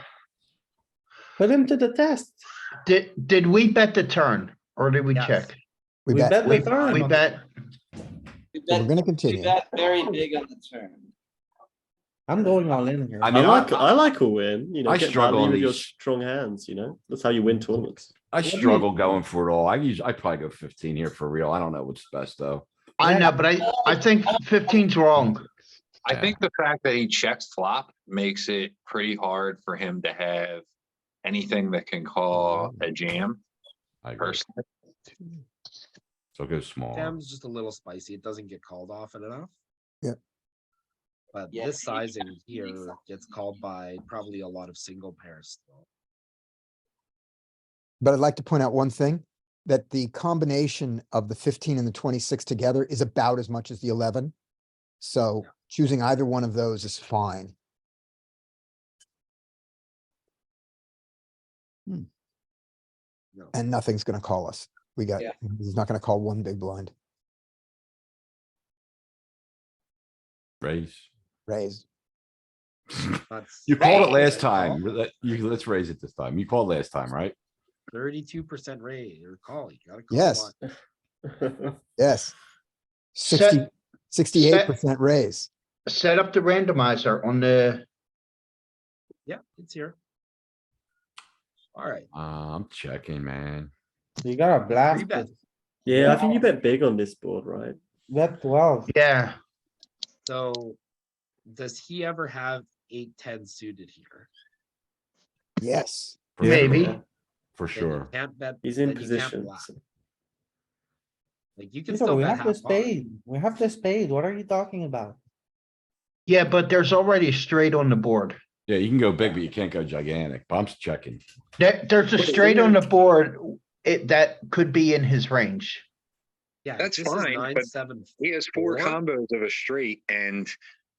Put him to the test. did we bet the turn or did we Yes. check? We We bet. bet We, the turn. we bet, We So we're bet, gonna we continue. bet very big on the turn. I'm going all in here. I I mean, like a win. You know, I get struggle value on with your these. strong hands. You know, that's how you win tournaments. I What do you- struggle going for it all. I probably go 15 here for real. I don't know what's best though. I Yeah. know, but I think 15's wrong. I Yeah. think the fact that he checks flop makes it pretty hard for him to have anything that can call a jam I agree. personally. So go small. Jam's just a little spicy. It doesn't get called often enough. Yep. But Yeah, this he sizing checks here really soft. gets called by probably a lot of single pairs still. But I'd like to point out one thing, that the combination of the 15 and the 26 together is about as much as the 11. So Yeah. choosing either one of those is fine. No. And nothing's gonna call us. We got, Yeah. he's not gonna call one big blind. Raise. Raise. That's You called it Raise. last time. Let's raise it this time. You called last time, right? 32% raise or call. You gotta call. Yes. one. Yes. Set- 68% raise. Set up the randomizer on the, Yeah, it's here. Alright, I'm checking, man. You got a blast. Three bet. with- Yeah, I think you bet big on this board, right? Bet 12. yeah, so does he ever have 8-10 suited here? Yes. For maybe. sure. For Then you sure. can't bet. He's in then you can't position. block. Like you can So still we bet have the half pot. spade. We have the spade. What are you talking about? Yeah, but there's already a straight on the board. Yeah, you can go big, but you can't go gigantic. But I'm checking. There's a straight on the board, that could be in his range. Yeah, That's this is fine, but 9-7. He has four combos of a straight and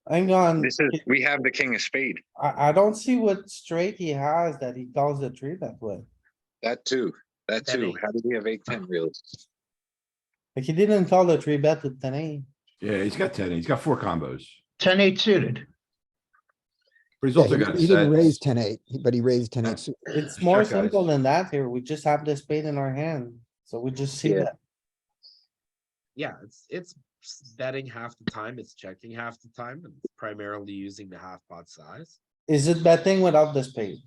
Hang on. we have the king of spade. I don't see what straight he has that he calls the three bet with. That too. That too. 10-8. How did he have 8-10 really? Like he didn't call the three bet with 10-8. Yeah, he's got 10. He's got 4 combos. 10-8 suited. But he's Yeah, also he got a he didn't set. raise 10-8, but he raised 10-8. suited. It's Let's more check, guys. simple than that here. We just have the spade in our hand. So we just see Yeah. that. Yeah, it's betting half the time, it's checking half the time, and primarily using the half pot size. Is it betting without the spade?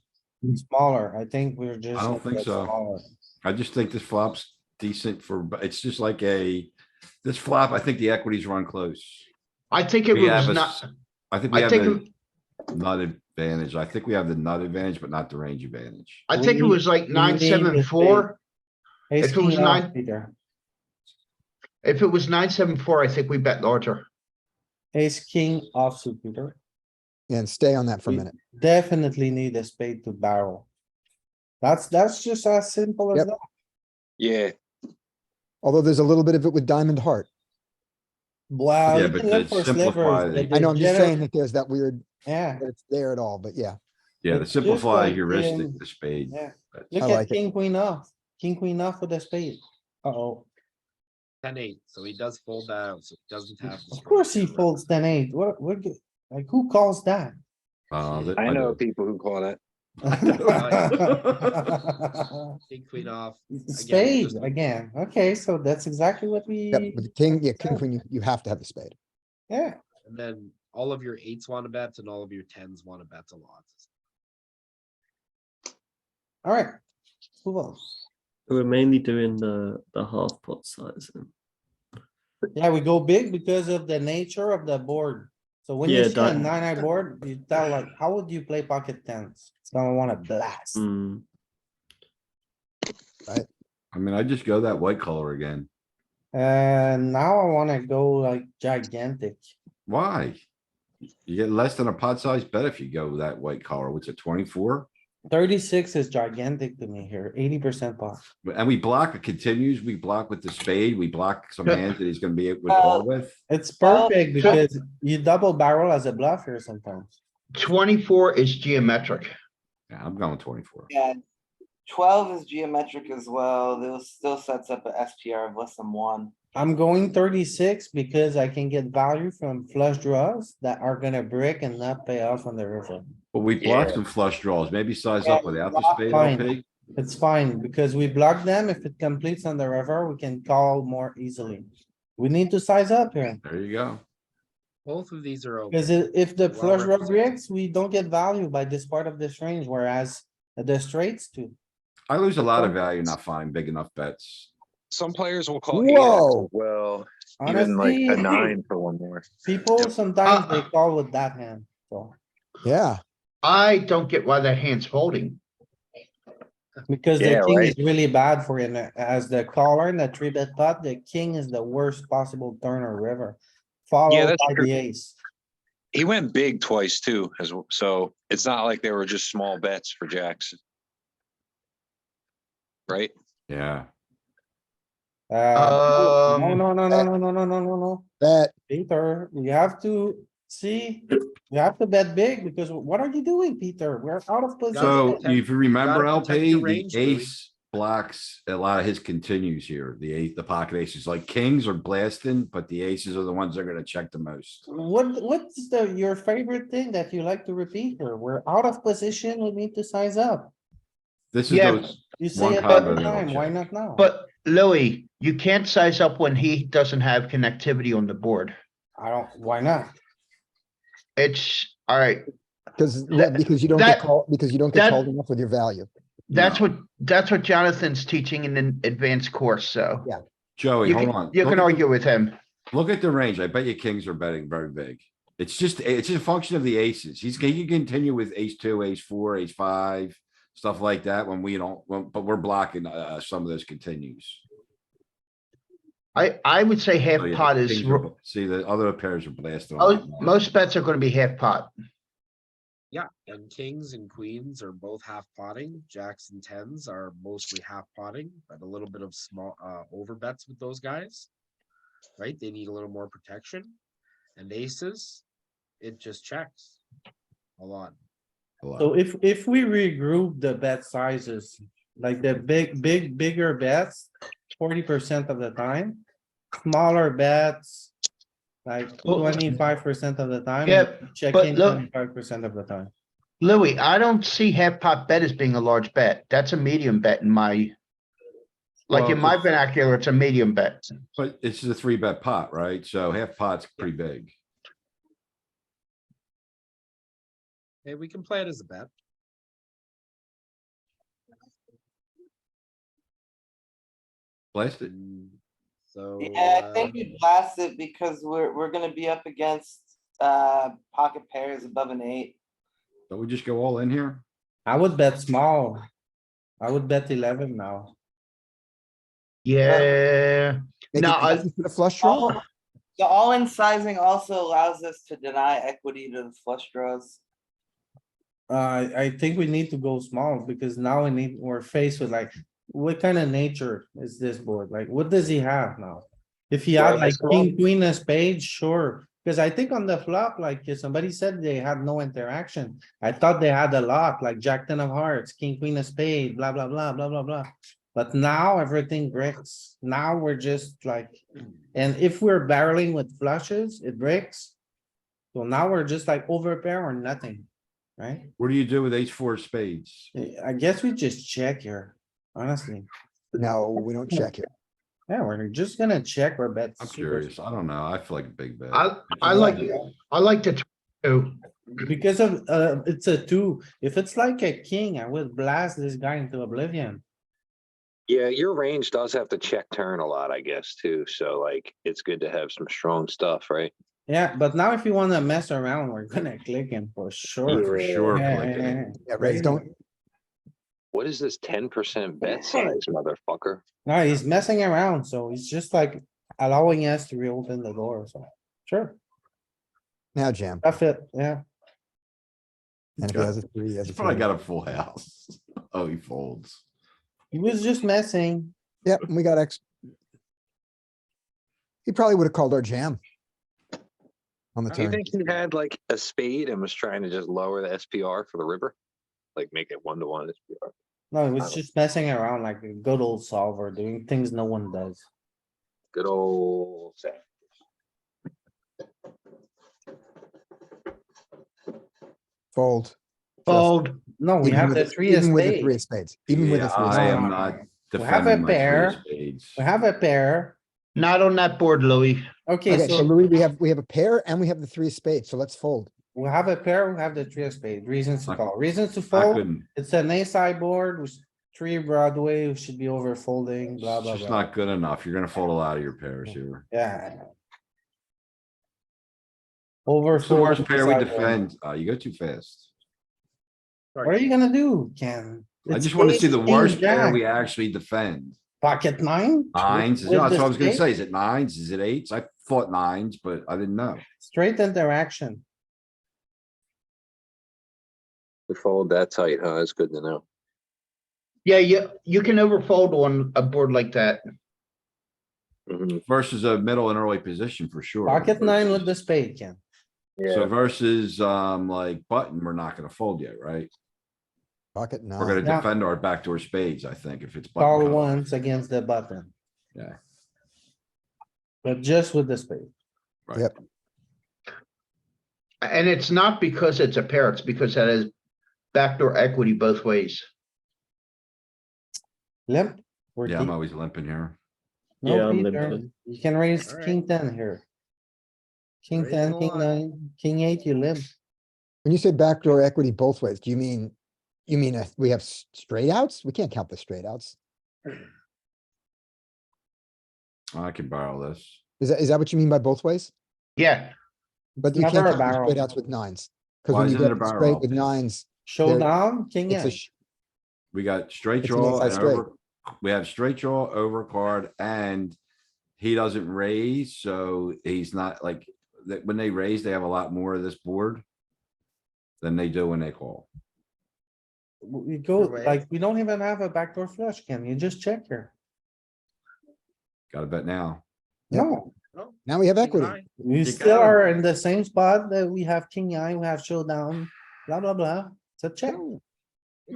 Smaller. I think we're just. I don't a think bit so. smaller. I just think this flop's decent for, but it's just like this flop, I think the equities run close. I think it We have was a not, I think we I have think, the nut advantage. I think we have the nut advantage, but not the range advantage. I think it We- was like we 9-7-4. Ace If it was king off, nine- Peter. If it was 9-7-4, I think we bet larger. Ace king offsuit, Peter. And stay on that for a We minute. Definitely need a spade to barrel. That's just as simple as Yep. that. Yeah, Although there's a little bit of it with diamond heart. Wow, Yeah, you but can look to for simplify slivers. it- but I know, I'm just they're saying that there's that weird, Yeah, that it's there at all, but yeah. Yeah, the It's just simplify like heuristic, in- the spade. yeah. That's- Look I at like it. king, queen off. King, queen off with a spade. Uh-oh. 10-8, so he does fold that out, so he doesn't have. the Of course he straight here, right? folds 10-8. Like who calls that? I know do. people who call that. King, queen off. Spade just- again. Okay, so that's exactly what Yep, we, with the king, yeah, king, queen, you have to have the spade. yeah. And then all of your 8s want to bet and all of your 10s want to bet a lot. Alright. Move on. We're mainly doing the half pot size. Yeah, we go big because of the nature of the board. So when you Yeah, see a that- 9-eye board, you tell like, how would you play pocket tens? It's gonna wanna blast. Mm. I mean, I just go that white color again. And now I wanna go like gigantic. Why? You get less than a pot size bet if you go that white color. What's it, 24? 36 is gigantic to me here, 80% pot. And we block, it continues. We block with the spade. We block some hands that he's gonna be able to call with. It's perfect because you double barrel as a bluff here sometimes. 24 is geometric. Yeah, I'm going 24. Yeah, 12 is geometric as well. This still sets up a SPR of less than 1. I'm going 36 because I can get value from flush draws that are gonna brick and not pay off on the river. But we block Yeah. some flush draws. Maybe size Yeah, up without the block spade fine. LP. It's fine because we block them. If it completes on the river, we can call more easily. We need to size up here. There you go. Both of these are okay. Cause if the Well flush draw represented. breaks, we don't get value by this part of this range, whereas the straights do. I lose a lot of value not finding big enough bets. Some players will call 8x Whoa. as well, even like Honestly, a 9 for one more. people sometimes they Uh, call with that hand, so. Yeah, I don't get why that hand's folding. Because the Yeah, king right. is really bad for him as the caller in the three bet pot, the king is the worst possible turn or river. Followed that's by true. the ace. He went big twice too, so it's not like they were just small bets for jacks. Right? Yeah. No, no, no, no, no, no, no, no, no, no. that, Peter, you have to see, you have to bet big because what are you doing, Peter? We're out of position. So protect- if you remember gotta protect LP, your the range, Louis. ace blocks a lot of his continues here. The eight, the pocket aces, like kings are blasting, but the aces are the ones that are gonna check the most. What's your favorite thing that you like to repeat here? We're out of position, we need to size up. This is Yeah, those You say one it combo every that'll time, why check. not now? But Louis, you can't size up when he doesn't have connectivity on the board. I don't, why not? It's, alright, because, That- because you don't get that- called, because you don't get that- called enough with your value. that's No. what Jonathan's teaching in an advanced course, so. Yeah. Joey, You hold can, on. you Look can at- argue with him. Look at the range. I bet you kings are betting very big. It's just a function of the aces. He can continue with ace two, ace four, ace five, stuff like that when we don't, but we're blocking, some of those continues. I would say half So, yeah, pot is, kings are- See, the other pairs are blasting. a lot more. most bets are gonna be half pot. Yeah, and kings and queens are both half potting. Jacks and tens are mostly half potting, but a little bit of small over bets with those guys. Right? They need a little more protection. And aces, it just checks a lot. A lot. So if we regroup the bet sizes, like the bigger bets, 40% of the time. Smaller bets, like Well, 25% of the time. Yeah, Checking look- 25% of the time. Louis, I don't see half pot bet as being a large bet. That's a medium bet in my. Like Well, in my it's- vernacular, it's a medium bet. But it's a three bet pot, right? So half pot's pretty big. Hey, we can play it as a bet. Blast it. So. Yeah, I think we blast it because we're gonna be up against pocket pairs above an 8. Don't we just go all in here? I would bet small. I would bet 11 now. Yeah, Make No, it I- easy for the flush draw. All- The all-in sizing also allows us to deny equity to the flush draws. I think we need to go small because now we're faced with like, what kind of nature is this board? Like, what does he have now? If he had Well, like that's king, queen, a spade, sure. Cause I think on the flop, like somebody said they had no interaction. I thought they had a lot, like jack ten of hearts, king, queen, a spade, blah, blah, blah, blah, blah, blah. But now everything breaks. Now we're just like, and if we're barreling with flushes, it breaks. So now we're just like overpair or nothing, right? What do you do with ace four spades? I guess we just check here, honestly. No, we don't check it. Yeah, we're just gonna check our bets. I'm super curious. I don't know. I feel like a big bet. I like the two. Because of, it's a two. If it's like a king, I would blast this guy into oblivion. Yeah, your range does have to check turn a lot, I guess, too. So like, it's good to have some strong stuff, right? Yeah, but now if you wanna mess around, we're gonna click him for sure. For sure. Yeah, clicking yeah, it. yeah. Yeah, raise, don't, What is this 10% bet size, motherfucker? No, he's messing around, so he's just like allowing us to reopen the door, so, sure, now jam. that's it, yeah. And if he has a three, he has a He's probably three. got a full house. Oh, he folds. He was just messing. Yep, we got X. He probably would have called our jam. On the Do you turn. think he had like a spade and was trying to just lower the SPR for the river? Like make it 1-to-1 SPR? No, he was just messing around like a good old solver, doing things no one does. Good old. Sam. Fold. Fold. No, we Even have with the a- three of even with a three of spades. spades, even with a Yeah, three of I spades. am No, not We have a defending my three of pair. spades. We have a pair. Not on that board, Louis. Okay, Okay, so so Louis, we have a pair and we have the three of spades, so let's fold. we have a pair, we have the three of spades, reasons to I- call, reasons to I fold. couldn't, It's an ace high board with three Broadway, we should be over folding, blah, it's blah, just blah. not good enough. You're gonna fold a lot of your pairs here. Yeah. Over. What's the worst folding pair we sideboard. defend? You go too fast. What are you gonna do, Ken? I It's just wanna see ace, the king, worst pair jack, we actually defend. Pocket nine? Nines, with that's the what I was gonna spade? say. Is it nines? Is it eights? I thought nines, but I didn't know. Straight interaction. We fold that tight, huh? That's good to know. Yeah, you can overfold on a board like that. Mhm. Versus a middle and early position for sure. Pocket nine with the versus- spade, Ken. So Yeah, versus, like button, we're not gonna fold yet, right? Pocket We're gonna nine. Yeah. defend our backdoor spades, I think, if it's. button Call cutoff. once against the button, Yeah, but just with the spade. right. Yep. And it's not because it's a pair, it's because that is backdoor equity both ways. Limp. We're Yeah, I'm deep. always limping here. No Yeah, I'm Peter. limping. You can raise Alright. king ten here. King Raising ten, a king lot. nine, king eight, you limp. When you say backdoor equity both ways, do you mean, we have straight outs? We can't count the straight outs. I can borrow this. Is that what you mean by both ways? Yeah, But It's you can't never a count the straight barrel. outs with nines. Cause Why when you isn't it get a the barrel? straight with nines, Showdown, king it's a, eight. We got straight It's an draw ace high and straight. over, we have straight draw, overcard, and he doesn't raise, so he's not like, that when they raise, they have a lot more of this board than they do when they call. We go, Your way. like, we don't even have a backdoor flush, Ken. You just check here. Gotta bet now. Yep. No, now we have King equity. high. we You still got 'em. are in the same spot that we have king eye, we have showdown, blah, blah, blah. It's a check. You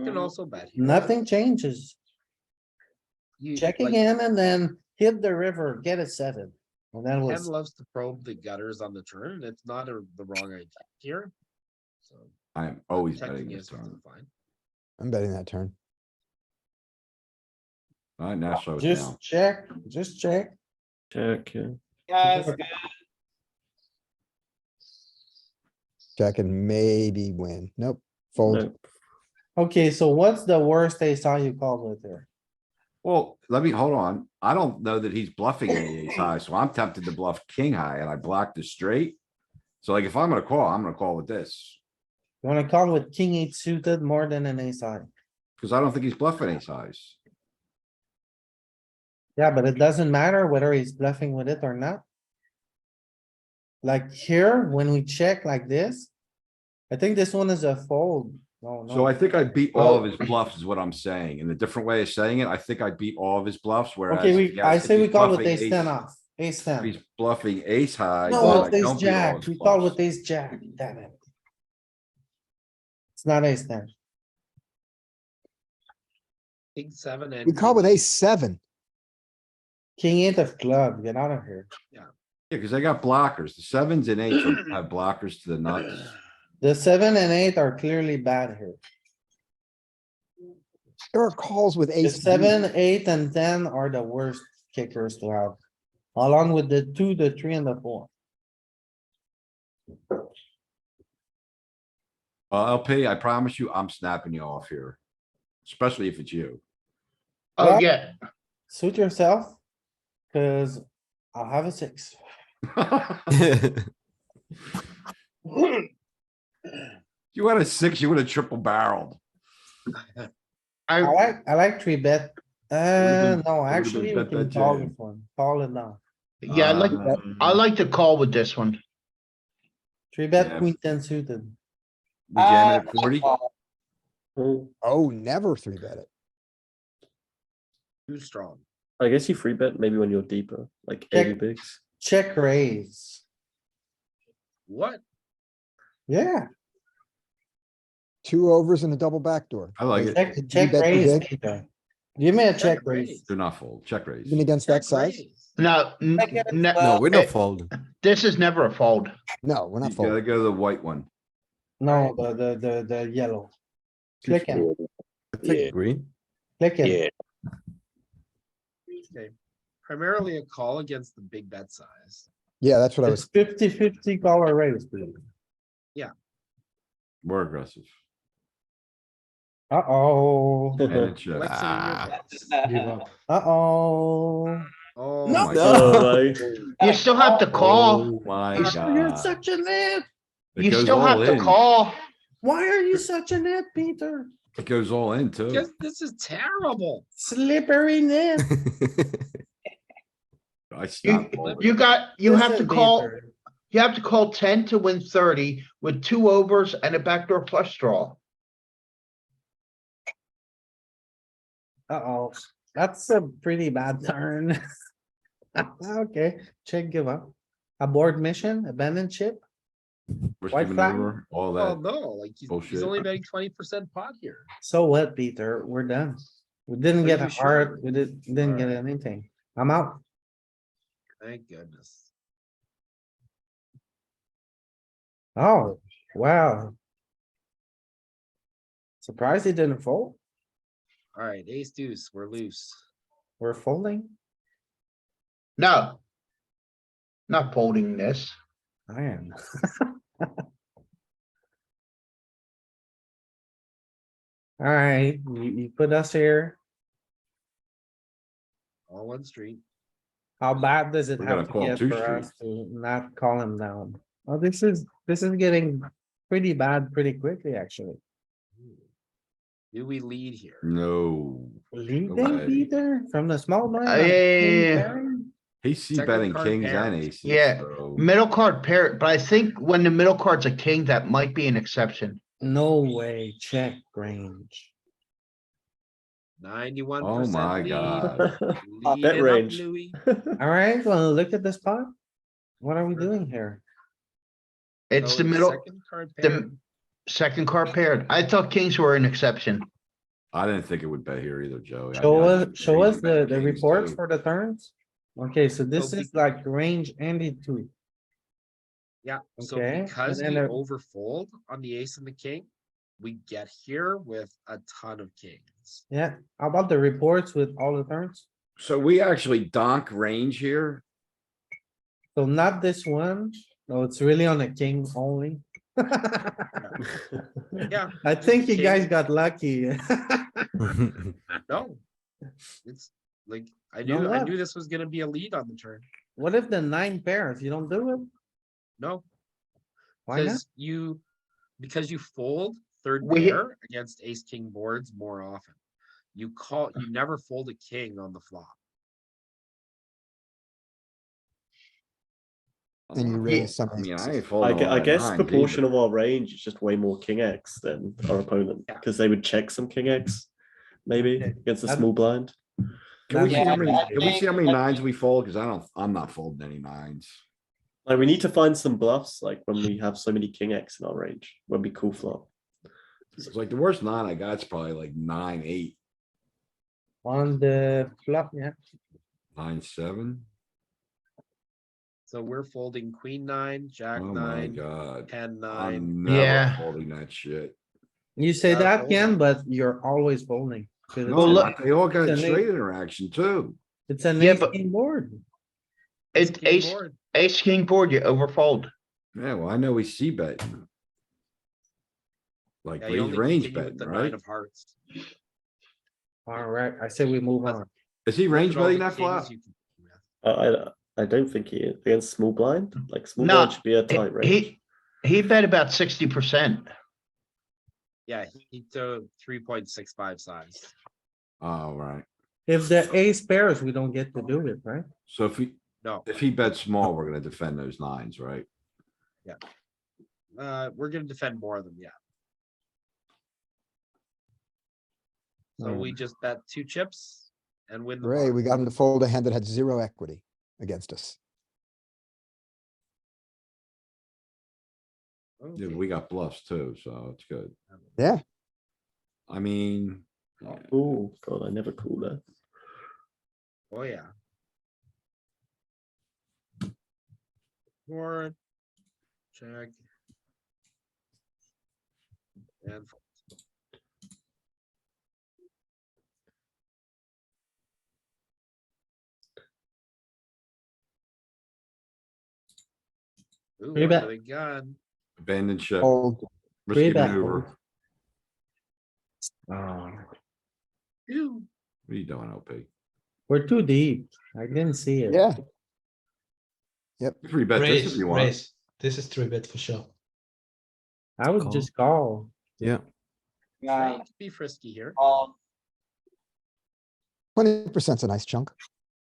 can also bet. here. Nothing changes. You- Check like, again and then hit the river, get a seven. And then Ken was, loves to probe the gutters on the turn. It's not the wrong idea here. So I am always checking betting this is turn. fine. I'm betting that turn. Alright, now slow it down. just check, just check. Check, yeah. Check and maybe win. Nope, fold. No. Okay, so what's the worst ace high you call with there? Well, let me, hold on. I don't know that he's bluffing any ace high, so I'm tempted to bluff king high and I blocked the straight. So like, if I'm gonna call, I'm gonna call with this, You wanna call with king eight suited more than an ace high? cuz I don't think he's bluffing ace highs. Yeah, but it doesn't matter whether he's bluffing with it or not. Like here, when we check like this, I think this one is a fold. No, So I no. think I beat all of his bluffs is what I'm saying. In a different way of saying it, I think I beat all of his bluffs, whereas. Okay, if he I has- if say we he's call with bluffing ace ten off, ace If ten. he's bluffing ace high. No, then I it's ace don't beat all jack. his We call bluffs. with ace jack, damn it. It's not ace ten. King seven and. We call with king ace seven. King eight of club, get out of here. Yeah, cuz they got blockers. The sevens and eights have blockers to the nuts. The seven and eight are clearly bad here. There are calls with The ace. seven, 8, and 10 are the worst kickers to have. Along with the 2, the 3, and the 4. LP, I promise you, I'm snapping you off here. Especially if it's you. oh, Well- yeah, Suit yourself. Cause I'll have a 6. You had a six, you would have triple barreled. I like 3 bet. been- No, been actually, we bet can that call jam. this one. Call it now. yeah, I like to call with this one. 3 bet Yeah. queen 10 suited. We jam it at 40? Oh, Oh, never three bet it. Too strong. I guess you free bet maybe when you're deeper, like Check. 80 bigs. Check raise. What? Yeah, Two overs and a double backdoor. I like it. check bet too raise. big? Peter. Give me a check raise. raise. Do not fold, check raise. Even against that Check size? raise. No, Check it as Uh, No, we're not eh, folding. this is never a fold. No, we're You not gotta folding. go to the white one. No, the yellow. Click it, It's like green. click it. Okay. Primarily a call against the big bet size. Yeah, that's what I It's was, 50-50 color raise, please. We're aggressive. Uh-oh, And a check. Flexing in your Ah, bets. Give up. uh-oh. Oh No. my No. Oh god. my. You still have to call. Oh my You're god. Such a net. It You goes still all have to in. call. Why are you such a net, Peter? It goes all in too. Because this is terrible. Slippery net. I stopped. You have to Listen, call, Peter. you have to call 10 to win 30 with 2 overs and a backdoor flush draw. Uh-oh, that's a pretty bad turn. Okay, check, give up. Abort mission, abandon ship. Risky White flag? maneuver, all Oh that. no, like he's bullshit. only betting 20% pot here. So what, Peter? We're done. We didn't Are get you a heart, sure? we didn't get Alright. anything. I'm out. Thank goodness. Oh, wow. Surprised he didn't fold. Alright, ace deuce, we're loose. We're folding. No. Not folding this. I am. Alright, you put us here. All one street. How bad does it We're gonna have to call get two for us to not call him down? Oh, this is getting pretty bad pretty quickly, actually. Do we lead here? No. Leading way. Peter from the small blind. on Yeah. king pairing? He's c Second betting card kings pair. and aces. Yeah, so- middle card pair, but I think when the middle card's a king, that might be an exception. No way, check range. 91% Oh my lead. god. Bet Leading up, range. Louis. Alright, wanna look at the spot? What are we doing here? It's So the middle, Second card the pair. second card paired. I thought kings were an exception. I didn't think it would bet here either, Joey. Show us the kings reports too. for the turns. Okay, so this So is like range Andy two. Yeah, so Okay, because and we then overfold on the ace and the king, we get here with a ton of kings. Yeah, how about the reports with all the turns? So we actually donk range here. So not this one. No, it's really on a king only. Yeah, I just think you guys king. got lucky. No. It's like, I You know knew what? this was gonna be a lead on the turn. What if the 9 pairs, you don't do it? No, Why not? because you fold third We- pair against ace king boards more often. You never fold a king on the flop. and you raise some. I mean, I aces. ain't folding a lot I of guess nines proportion either. of our range is just way more king X than our opponent Yeah. because they would check some king X maybe Okay. against a That- small blind. Can we see Yeah, how many, I can we see how think- many nines we fold? Cause I'm not folding any nines. Like we need to find some bluffs like when we have so many king X in our range when we call flop. It's like the worst nine I got is probably like 9-8, On the flop, yeah. 9-7. So we're folding queen nine, jack Oh my nine, god. 10-9. I'm Yeah. never folding that shit. You say Gotta that, fold Ken, it. but you're always folding. 'Cause No, it's look- they all got it's an straight eight. interaction too. It's an Yeah, ace but- king board. Ace It's king ace, board. ace king board, you overfold. Yeah, well, I know we see bet. Like Yeah, you he's only range continue with betting, the nine right? of hearts. Alright, I say we move on. Is he Look range at all the betting that kings flop? you can continue with. I don't think he is against small blind. Like small No, blind should be a tight range. He bet about 60%. Yeah, he took 3.65 size. Oh, right. If the ace pairs, we don't get to do it, right? So No, if he bets small, we're gonna defend those nines, right? we're gonna defend more of them, yeah. So we just bet 2 chips and win the Ray, pot. we got him to fold a hand that had 0 equity against us. Yeah, Okay. but we got bluffs too, so it's good. Yeah, I mean, Oh god, I never call that. Oh, yeah. Four. Check. And fold. Ooh, Three under bet. the gun. Abandoned ship, Fold. risky bet. maneuver. Oh, Ew. What are you doing, LP? we're too deep. I didn't see it. Yeah, Three bet this if Raise, you want. raise. This is 3-bet for sure. I would Call. just call. Yeah, Yeah, Be frisky here. all, 20%'s a nice chunk.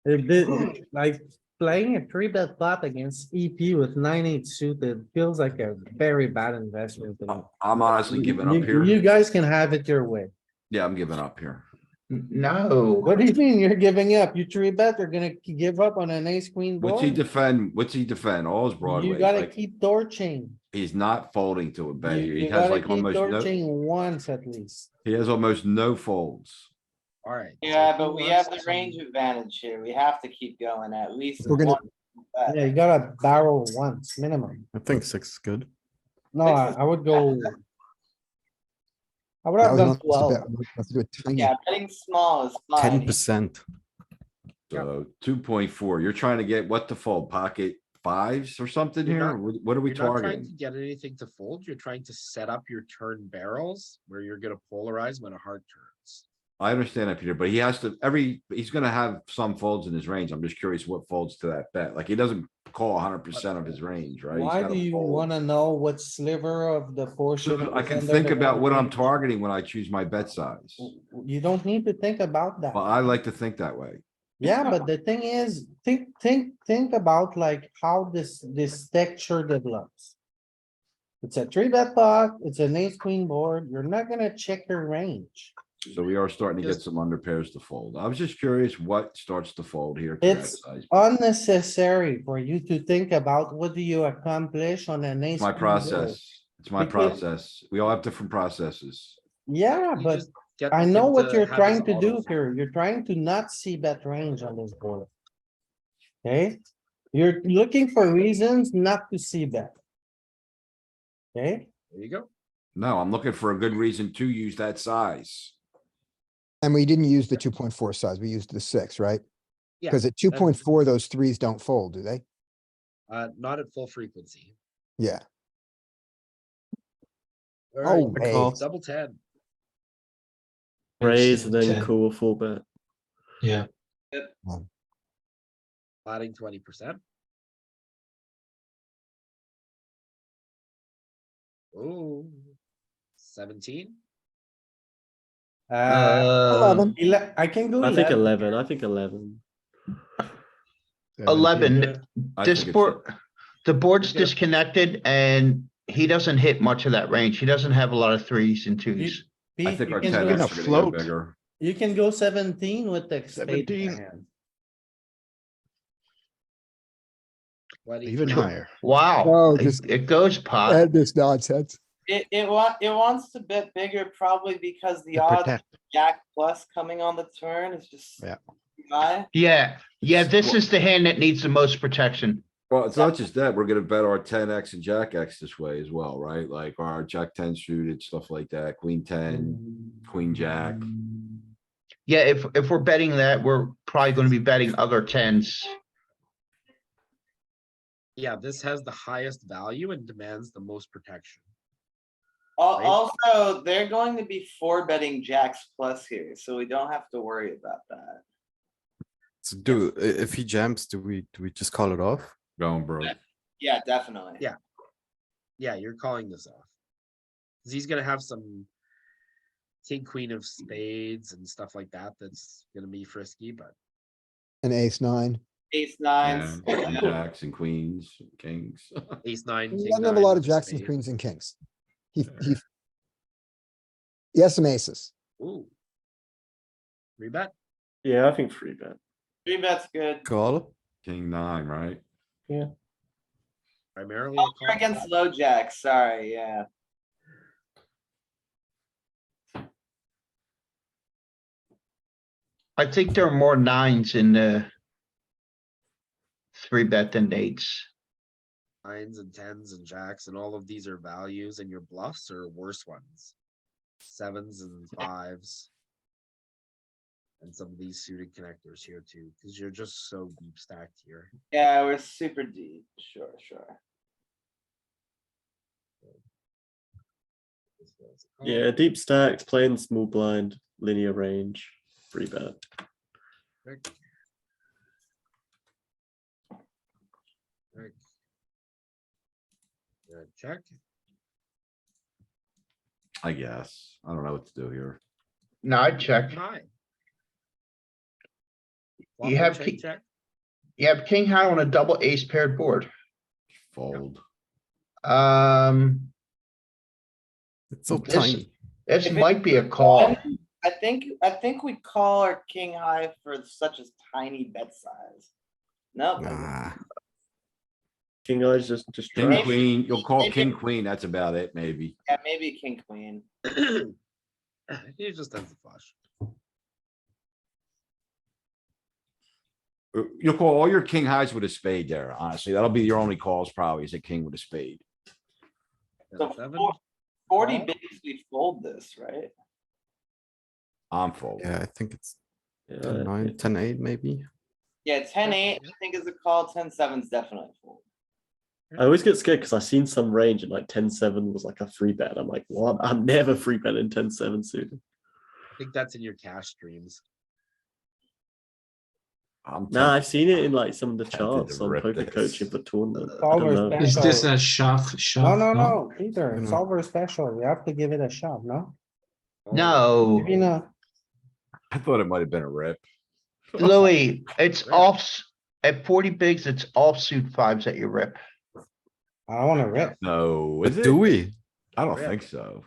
It did, like, playing a three bet pot against EP with 9-8 suited feels like a very bad investment. to me. I'm honestly giving up You here. guys can have it your way. Yeah, I'm giving up here. No, What do you mean you're giving up? You three bet, you're gonna give up on an ace queen What's he board? defend? What's he defend? All his You broadways, gotta like, keep torching. he's not folding to a bet here. He You has gotta like keep almost no, torching once at least. he has almost no folds. Alright. so yeah, he but we wants have the to- range advantage here. We have to keep going at least We're gonna- one. bet. Yeah, you gotta barrel once minimum. I think 6 is good. No, Six I is- would go. I would Now have he done wants to 12. bet- wants to do a tiny. Yeah, betting small is fine. 10%. So 2.4, you're trying to get what to fold? Pocket fives or something You're here? not- What are we You're not trying to targeting? get anything to fold. You're trying to set up your turn barrels where you're gonna polarize when a heart turns. I understand that, Peter, but he has to, he's gonna have some folds in his range. I'm just curious what folds to that bet. Like, he doesn't call 100% of his range, right? He's Why gotta do you fold. wanna know what sliver of the portion? I is can under think the about what I'm range? targeting when I choose my bet size. You don't need to think about that. But I like to think that way. Yeah, but the thing is, think about like how this texture develops. It's a three bet pot, it's an ace queen board, you're not gonna check your range. So we are starting to get Just- some under pairs to fold. I was just curious what starts to fold here. to that It's size. unnecessary for you to think about what do you accomplish on an ace. It's my queen board. process. It's my Because- process. We all have different processes. Yeah, You but just get I him know what to you're have trying his to do auto- here. You're trying to not see bet range on this board. Okay, you're looking for reasons not to see bet. Okay, There you go. No, I'm looking for a good reason to use that size. And we didn't use the 2.4 size. We used the 6, right? Yeah. Because at 2.4, those threes don't fold, do they? Not at full frequency. Yeah. Alright, Oh, hey. call. double 10. Raise and then 10. call 4-bet. Yeah, Flatting 20%. Oh, 17. 11. I can go. I think 11. 11. I think 11. 11. I This think it's board, the board's Okay. disconnected and he doesn't hit much of that range. He doesn't have a lot of threes and twos. I Pete, think you our can 10 go- X are gonna go float. bigger. You can go 17 with the spade in 17. your hand. Even 23. higher. Wow, No, it just- it goes pot. Add this nonsense. It wants to bet bigger probably because the To odds protect. of Jack plus coming on the turn is just Yeah. high. Yeah, this is the hand that needs the most protection. Well, it's not just that. We're gonna bet our 10X and Jack X this way as well, right? Like our Jack 10 suited, stuff like that, Queen 10, Queen Jack. Yeah, if we're betting that, we're probably gonna be betting other tens. Yeah, this has the highest value and demands the most protection. Al- Right. Also, they're going to be four betting jacks plus here, so we don't have to worry about that. So if he jams, do we just call it off? Going broke. Yeah, definitely. Yeah. Yeah, you're calling this off. Cause he's gonna have some king, queen of spades and stuff like that. That's gonna be frisky, but An ace 9. Ace Yeah, nines. and Jacks and queens, kings. ace nine. He king doesn't have a nine lot of with jacks and spade. queens and kings. He has some aces. Ooh. Rebet. Yeah, I think 3-bet. Three bets good. Call. King 9, right? Primarily. Oh, a we're call. against low jacks, sorry, yeah. I think there are more nines in the three bet than eights. Nines and tens and jacks, and all of these are values, and your bluffs are worse ones. Sevens and fives. And some of these suited connectors here too, because you're just so deep stacked here. Yeah, we're super deep, sure. Yeah, deep stacks, playing small blind, linear range, free bet. Check. Check. Check. I guess. I don't know what to do here. No, I check. High. You have check, king- check. You have king high on a double ace paired board. Fold. It's so This- tiny. This If it- might be a call. I think we call our king high for such a tiny bet size. No, Nah. King eyes just King, trash. queen, you'll call maybe- king, queen. That's about it, maybe. yeah, maybe king queen. He just has the flush. You'll call all your king highs with a spade there, honestly. That'll be your only calls probably is a king with a spade. So 7. 40 Call. bigs, we fold this, right? I'm folding. Yeah, I think it's Yeah, 10-9, 10-8 maybe. Yeah, 10-8, I think is a call, 10-7's definitely a fold. I always get scared because I seen some range and like 10-7 was like a free bet. I'm like, what? I'm never free betting 10-7 suited. I think that's in your cash streams. I'm Nah, tempted. I've seen it in like some of the Tempted charts to on rip poker this. coaching for tournament. I Solver don't know. spec- Is this So- a shove? No, Shove? no, Peter, No. solver special. You have to give it a shot, no? No, Maybe not. I thought it might have been a rip. Louis, it's Rip. at 40 bigs, it's offsuit fives that you rip. I don't wanna rip. No, But is it? do we? I don't Rip. think so.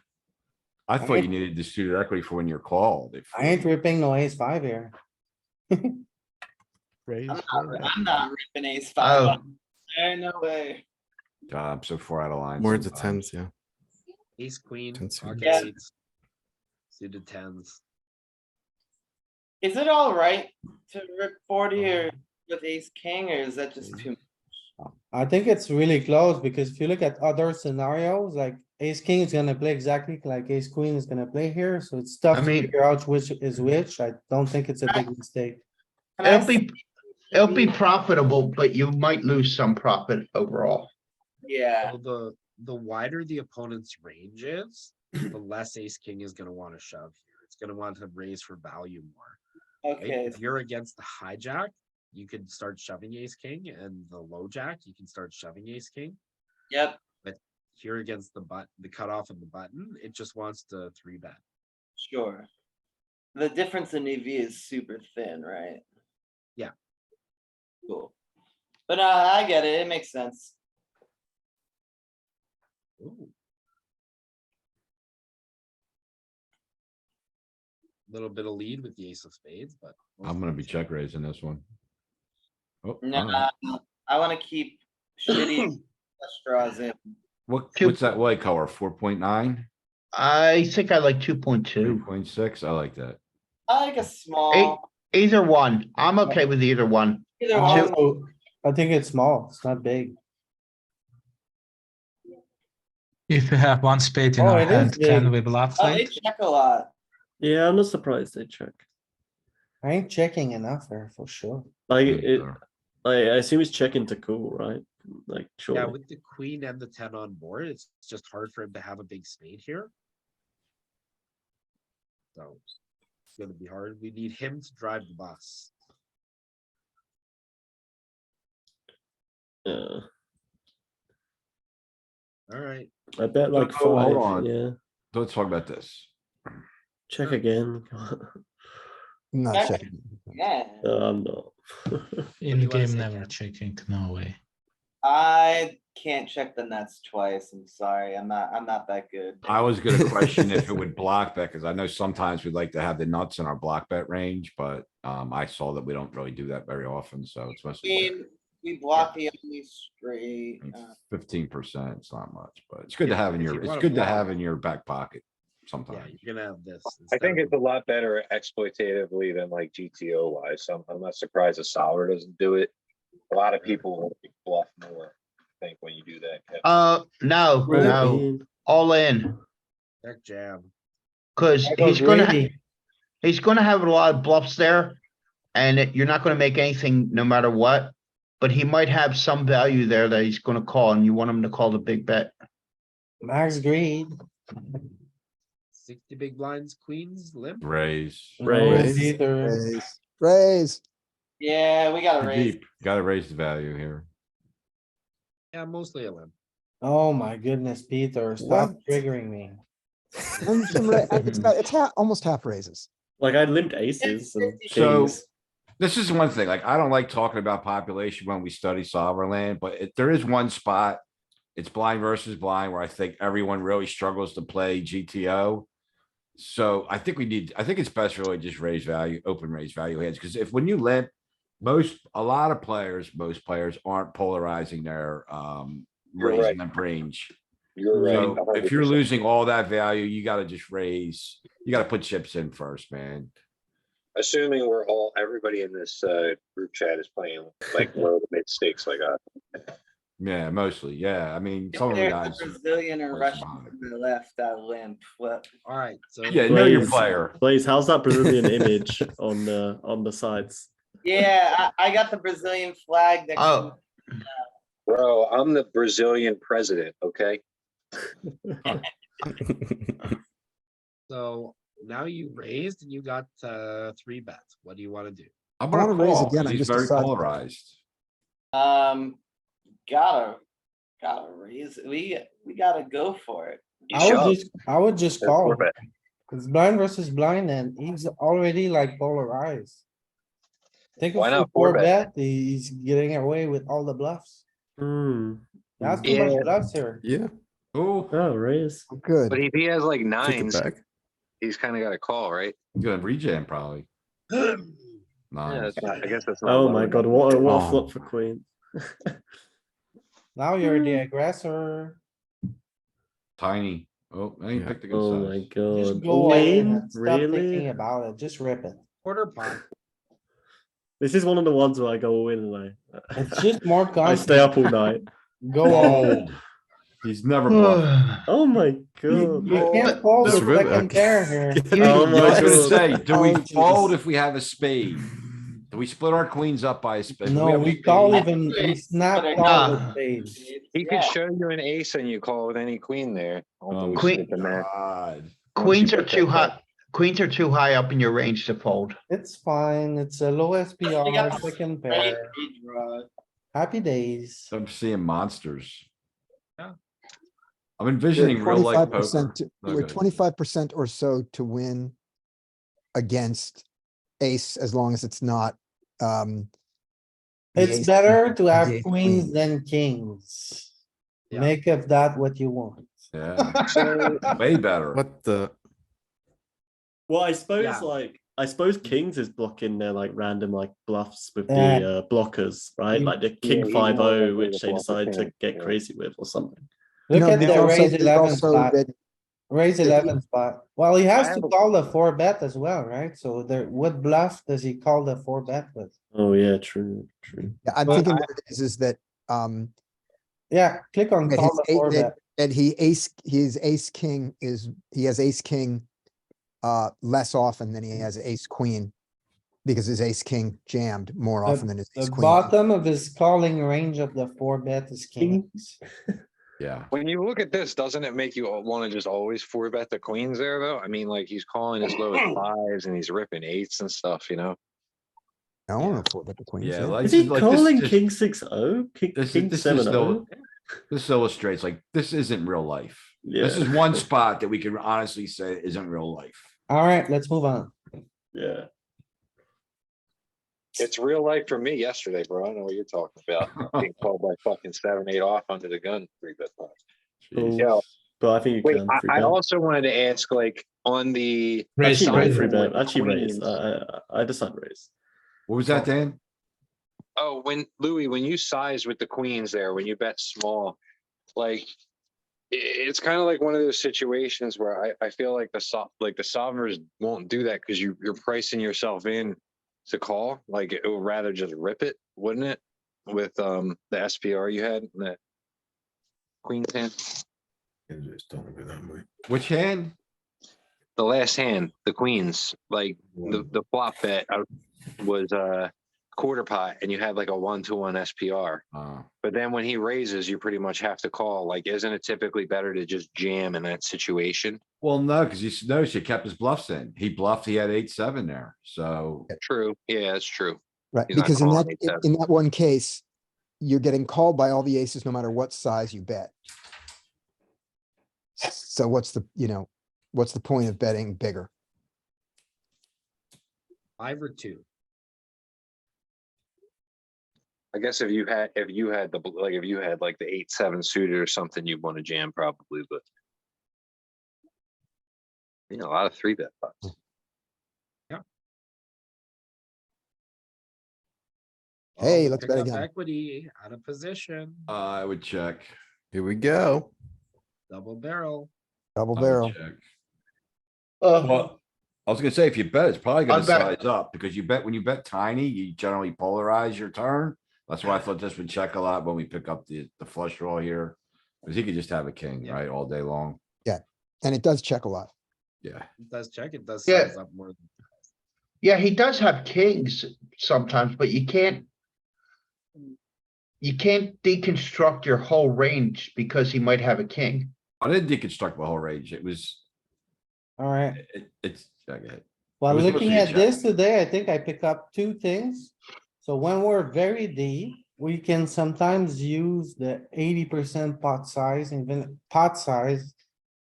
I thought ain't- you needed the suited equity for when you're called. If- I ain't ripping no ace five here. Raise, I'm not ripping ace five. Oh, There, no way. God, I'm so far out of line. More the sometimes. 10s, yeah. Ace, queen, 10 suited. pocket Yeah. eights, suited 10s. Is it all right to rip 40 or with ace king, or is that just too? I think it's really close because if you look at other scenarios, like ace king is gonna play exactly like ace queen is gonna play here, so it's tough I to mean- figure out which is which. I don't think it's a big mistake. Can I it'll be profitable, but you might lose some profit overall. Yeah, So the wider the opponent's range is, the less ace king is gonna wanna shove here. It's gonna want to raise for value more. Right? okay, If you're against the hijack, you could start shoving ace king, and the low jack, you can start shoving ace king. yep, Here against the cutoff of the button, it just wants to 3-bet. sure. The difference in EV is super thin, right? Yeah. Cool. But I get it, it makes sense. Ooh. Little bit of lead with the ace of spades, but. I'm gonna be check raising this one. Oh, No, alright. I wanna keep shitty flush draws in. What's that white color? 4.9? I think I like 2.2. 3.6? I like that. I like a small. Either one. I'm okay with either one. Either one. Also, I think it's small, it's not big. If we have one spade in Oh, our it is hand, can big. we bluff Oh, they it? check a lot. Yeah, I'm not surprised they check. I ain't checking enough there for sure. Like Me it, neither. I assume it's checking to cool, right? Like sure. Yeah, with the queen and the 10 on board, it's just hard for him to have a big spade here. So it's gonna be hard. We need him to drive the bus. Yeah. Alright, I bet like Oh, hold 5. on. Yeah. Let's talk about this. Check again. Not Check. checking. Yeah, No, I'm not. In you wanna game, say, never Ken? checking, no way. I can't check the nuts twice. I'm sorry. I'm not that good. I was gonna question if it would block bet, cuz I know sometimes we'd like to have the nuts in our block bet range, but I saw that we don't really do that very often, so it's I mostly mean, we block the only straight. 15%. It's not much, but it's good to Yeah, have in if your, you it's wanna good to block- have in your back pocket yeah, sometimes. you're gonna have this. I instead think of it's a lot better exploitatively than like GTO wise, so I'm not surprised a solver doesn't do it. A lot of people bluff more, I think, when you do that. Kevin. No, no, all in, Check jam. cuz I go he's gonna have a lot of bluffs there. And you're not gonna make anything no matter what, but he might have some value there that he's gonna call and you want him to call the big bet. Max greed. 60 big blinds, queens, limp. Raise. No, Raise. Peter. Raise. Yeah, we gotta Too raise. deep. Gotta raise the value here. Yeah, mostly a limp. Oh my goodness, Peter, stop What? triggering me. And it's almost half raises. Like I limped aces and So- kings. This is one thing, like, I don't like talking about population when we study solver land, but there is one spot. It's blind versus blind where I think everyone really struggles to play GTO. So I think it's best really just raise value, open raise value hands, because if when you limp, most players aren't polarizing their You're raise right. limp range. You're right. So if you're 100%. losing all that value, you gotta just raise, you gotta put chips in first, man. Assuming everybody in this group chat is playing like low to mid stakes like us. Yeah, mostly, yeah, I mean, If some of the there's guys. a Brazilian or play Russian some high. to the left, that limp, what? Alright, so. Yeah, know your Blaise, player. Blaise, how's that Brazilian image on the sides? Yeah, I got the Brazilian flag next to Oh, Bro, I'm the Brazilian president, okay? So now you raised and you got 3 bets. What do you want to do? I'm I gonna wanna raise call, again, 'cause I'm he's just very deciding. polarized. Gotta raise. We gotta go for it. You I shove. would just Or call. four bet. It's blind versus blind and he's already like polarized. Think Why of not four four bet? bet, he's getting away with all the bluffs. Hmm. That's too much Yeah. bluffs here. Yeah, Oh, Oh, raise. Good. But if he has like take it nines, back. he's kind of got a call, right? gonna rejam probably. Yeah, Nice. that's not, I guess that's not. Oh low my enough. god, what a Oh. flop for queen. Now you're the aggressor. Tiny. Oh, now you Yeah. picked a good Oh my size. Just god. go all in Queen? and stop thinking Really? about it. Just rip it. Quarter pot. This is one of the ones where I go all in and It's just more I stay up all confident. night. Go all in. Fold. He's never bluffed. Oh my You god. you can't fold the Just rip it. second pair here. Oh I my was gonna god. say, do we Oh, fold Jesus. if we have a spade? Do we split our queens up by a spade? No, we call even, we snap But call nah. with spades. He could Yeah. show you an ace and you call with any queen there. Oh Although we my Queen- split the max. God. queens you are bet too that high. Queens are too high up in your range to fold. It's fine. It's a low We SPR, got second Great pair. page draw. Happy days. I'm seeing monsters. Yeah. I'm envisioning real life poker. 25%, we're Okay. 25% or so to win against ace, as long as it's not, the It's ace better king, to the have ace queens queen. than kings. Yeah. Make of that what you want. Yeah, So way better. What the? Well, I suppose Yeah. I suppose kings is blocking their like random like bluffs with Yeah. the blockers, right? You- Like the king he's 5-0, more likely which to they block the decide to king, get yeah. crazy with or something. Look No, at there's the also- raise there's 11 also spot. that- Raise that he- 11 spot. Well, he has I to have a- call the 4 bet as well, right? So there, what bluff does he call the 4 bet with? Oh yeah, true. Yeah, I'm But thinking what it is that, Yeah, click on that call his the eight, 4 bet. that his ace king he has ace king less often than he has ace queen. Because his ace king jammed more often than his The ace queen. bottom of his calling range of the 4 bet is kings. Yeah. when you look at this, doesn't it make you want to just always four bet the queens there though? I mean, like he's calling as low as fives and he's ripping eights and stuff, you know? I don't know four bet the queens. Yeah, Yeah. like, Is he like calling this, king 6-0? King this, king this, 7-0? this illustrates like, this isn't real life. Yeah. This is one spot that we can honestly say isn't real life. Alright, let's move on. Yeah. It's real life for me yesterday, bro. I know what you're talking about. Being called by fucking 7-8 off under the gun. 3-bet pot. Cool. Yeah. But I think you Wait, can. free I bet. also wanted to ask, like, on the Raise, Actually, no, raise, free side bet. with Actually, raise. queens. I decide raise. What was that, Dan? Oh, when Louis, when you size with the queens there, when you bet small, like it's kind of like one of those situations where I feel like the solvers won't do that because you're pricing yourself in to call. Like it would rather just rip it, wouldn't it? With the SPR you had in that queen's hand. Which hand? The last hand, the queens, like the flop bet was quarter pot and you had like a 1-to-1 SPR. But then when he raises, you pretty much have to call. Like, isn't it typically better to just jam in that situation? Well, no, because you notice he kept his bluffs in. He bluffed, he had 8-7 there, so. True. Yeah, it's true. Right, He's not because in calling that, 8-7. in that one case, you're getting called by all the aces, no matter what size you bet. So what's the, what's the point of betting bigger? 5 or 2. I guess if you had the if you had like the 8-7 suited or something, you'd want to jam probably, but a lot of 3-bet pots. Hey, Oh, let's pick bet up again. Equity out of position, I would check. Here we go. double barrel. Double I would barrel. check. Uh, Well, I was gonna say, if you bet, it's probably gonna I bet- size up, because you bet, when you bet tiny, you generally polarize your turn. That's why I thought this would check a lot when we pick up the flush draw here. Cause he could just have a king, Yeah. right, all day long. And it does check a lot. Yeah. It does check, it does Yeah. size up more. yeah, he does have kings sometimes, but you can't deconstruct your whole range because he might have a king. I didn't deconstruct my whole range. It was, Alright, it's, okay. well, was looking mostly a at this check. today, I think I pick up 2 things. So when we're very deep, we can sometimes use the 80% pot size, even pot size.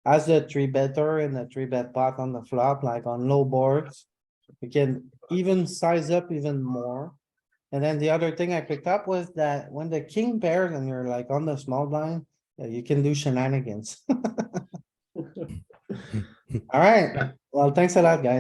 As a 3-better and a 3-bet pot on the flop, like on low boards. We can even size up even more. And then the other thing I picked up was that when the king pairs and you're like on the small blind, you can do shenanigans. Alright, well, thanks a lot, guys.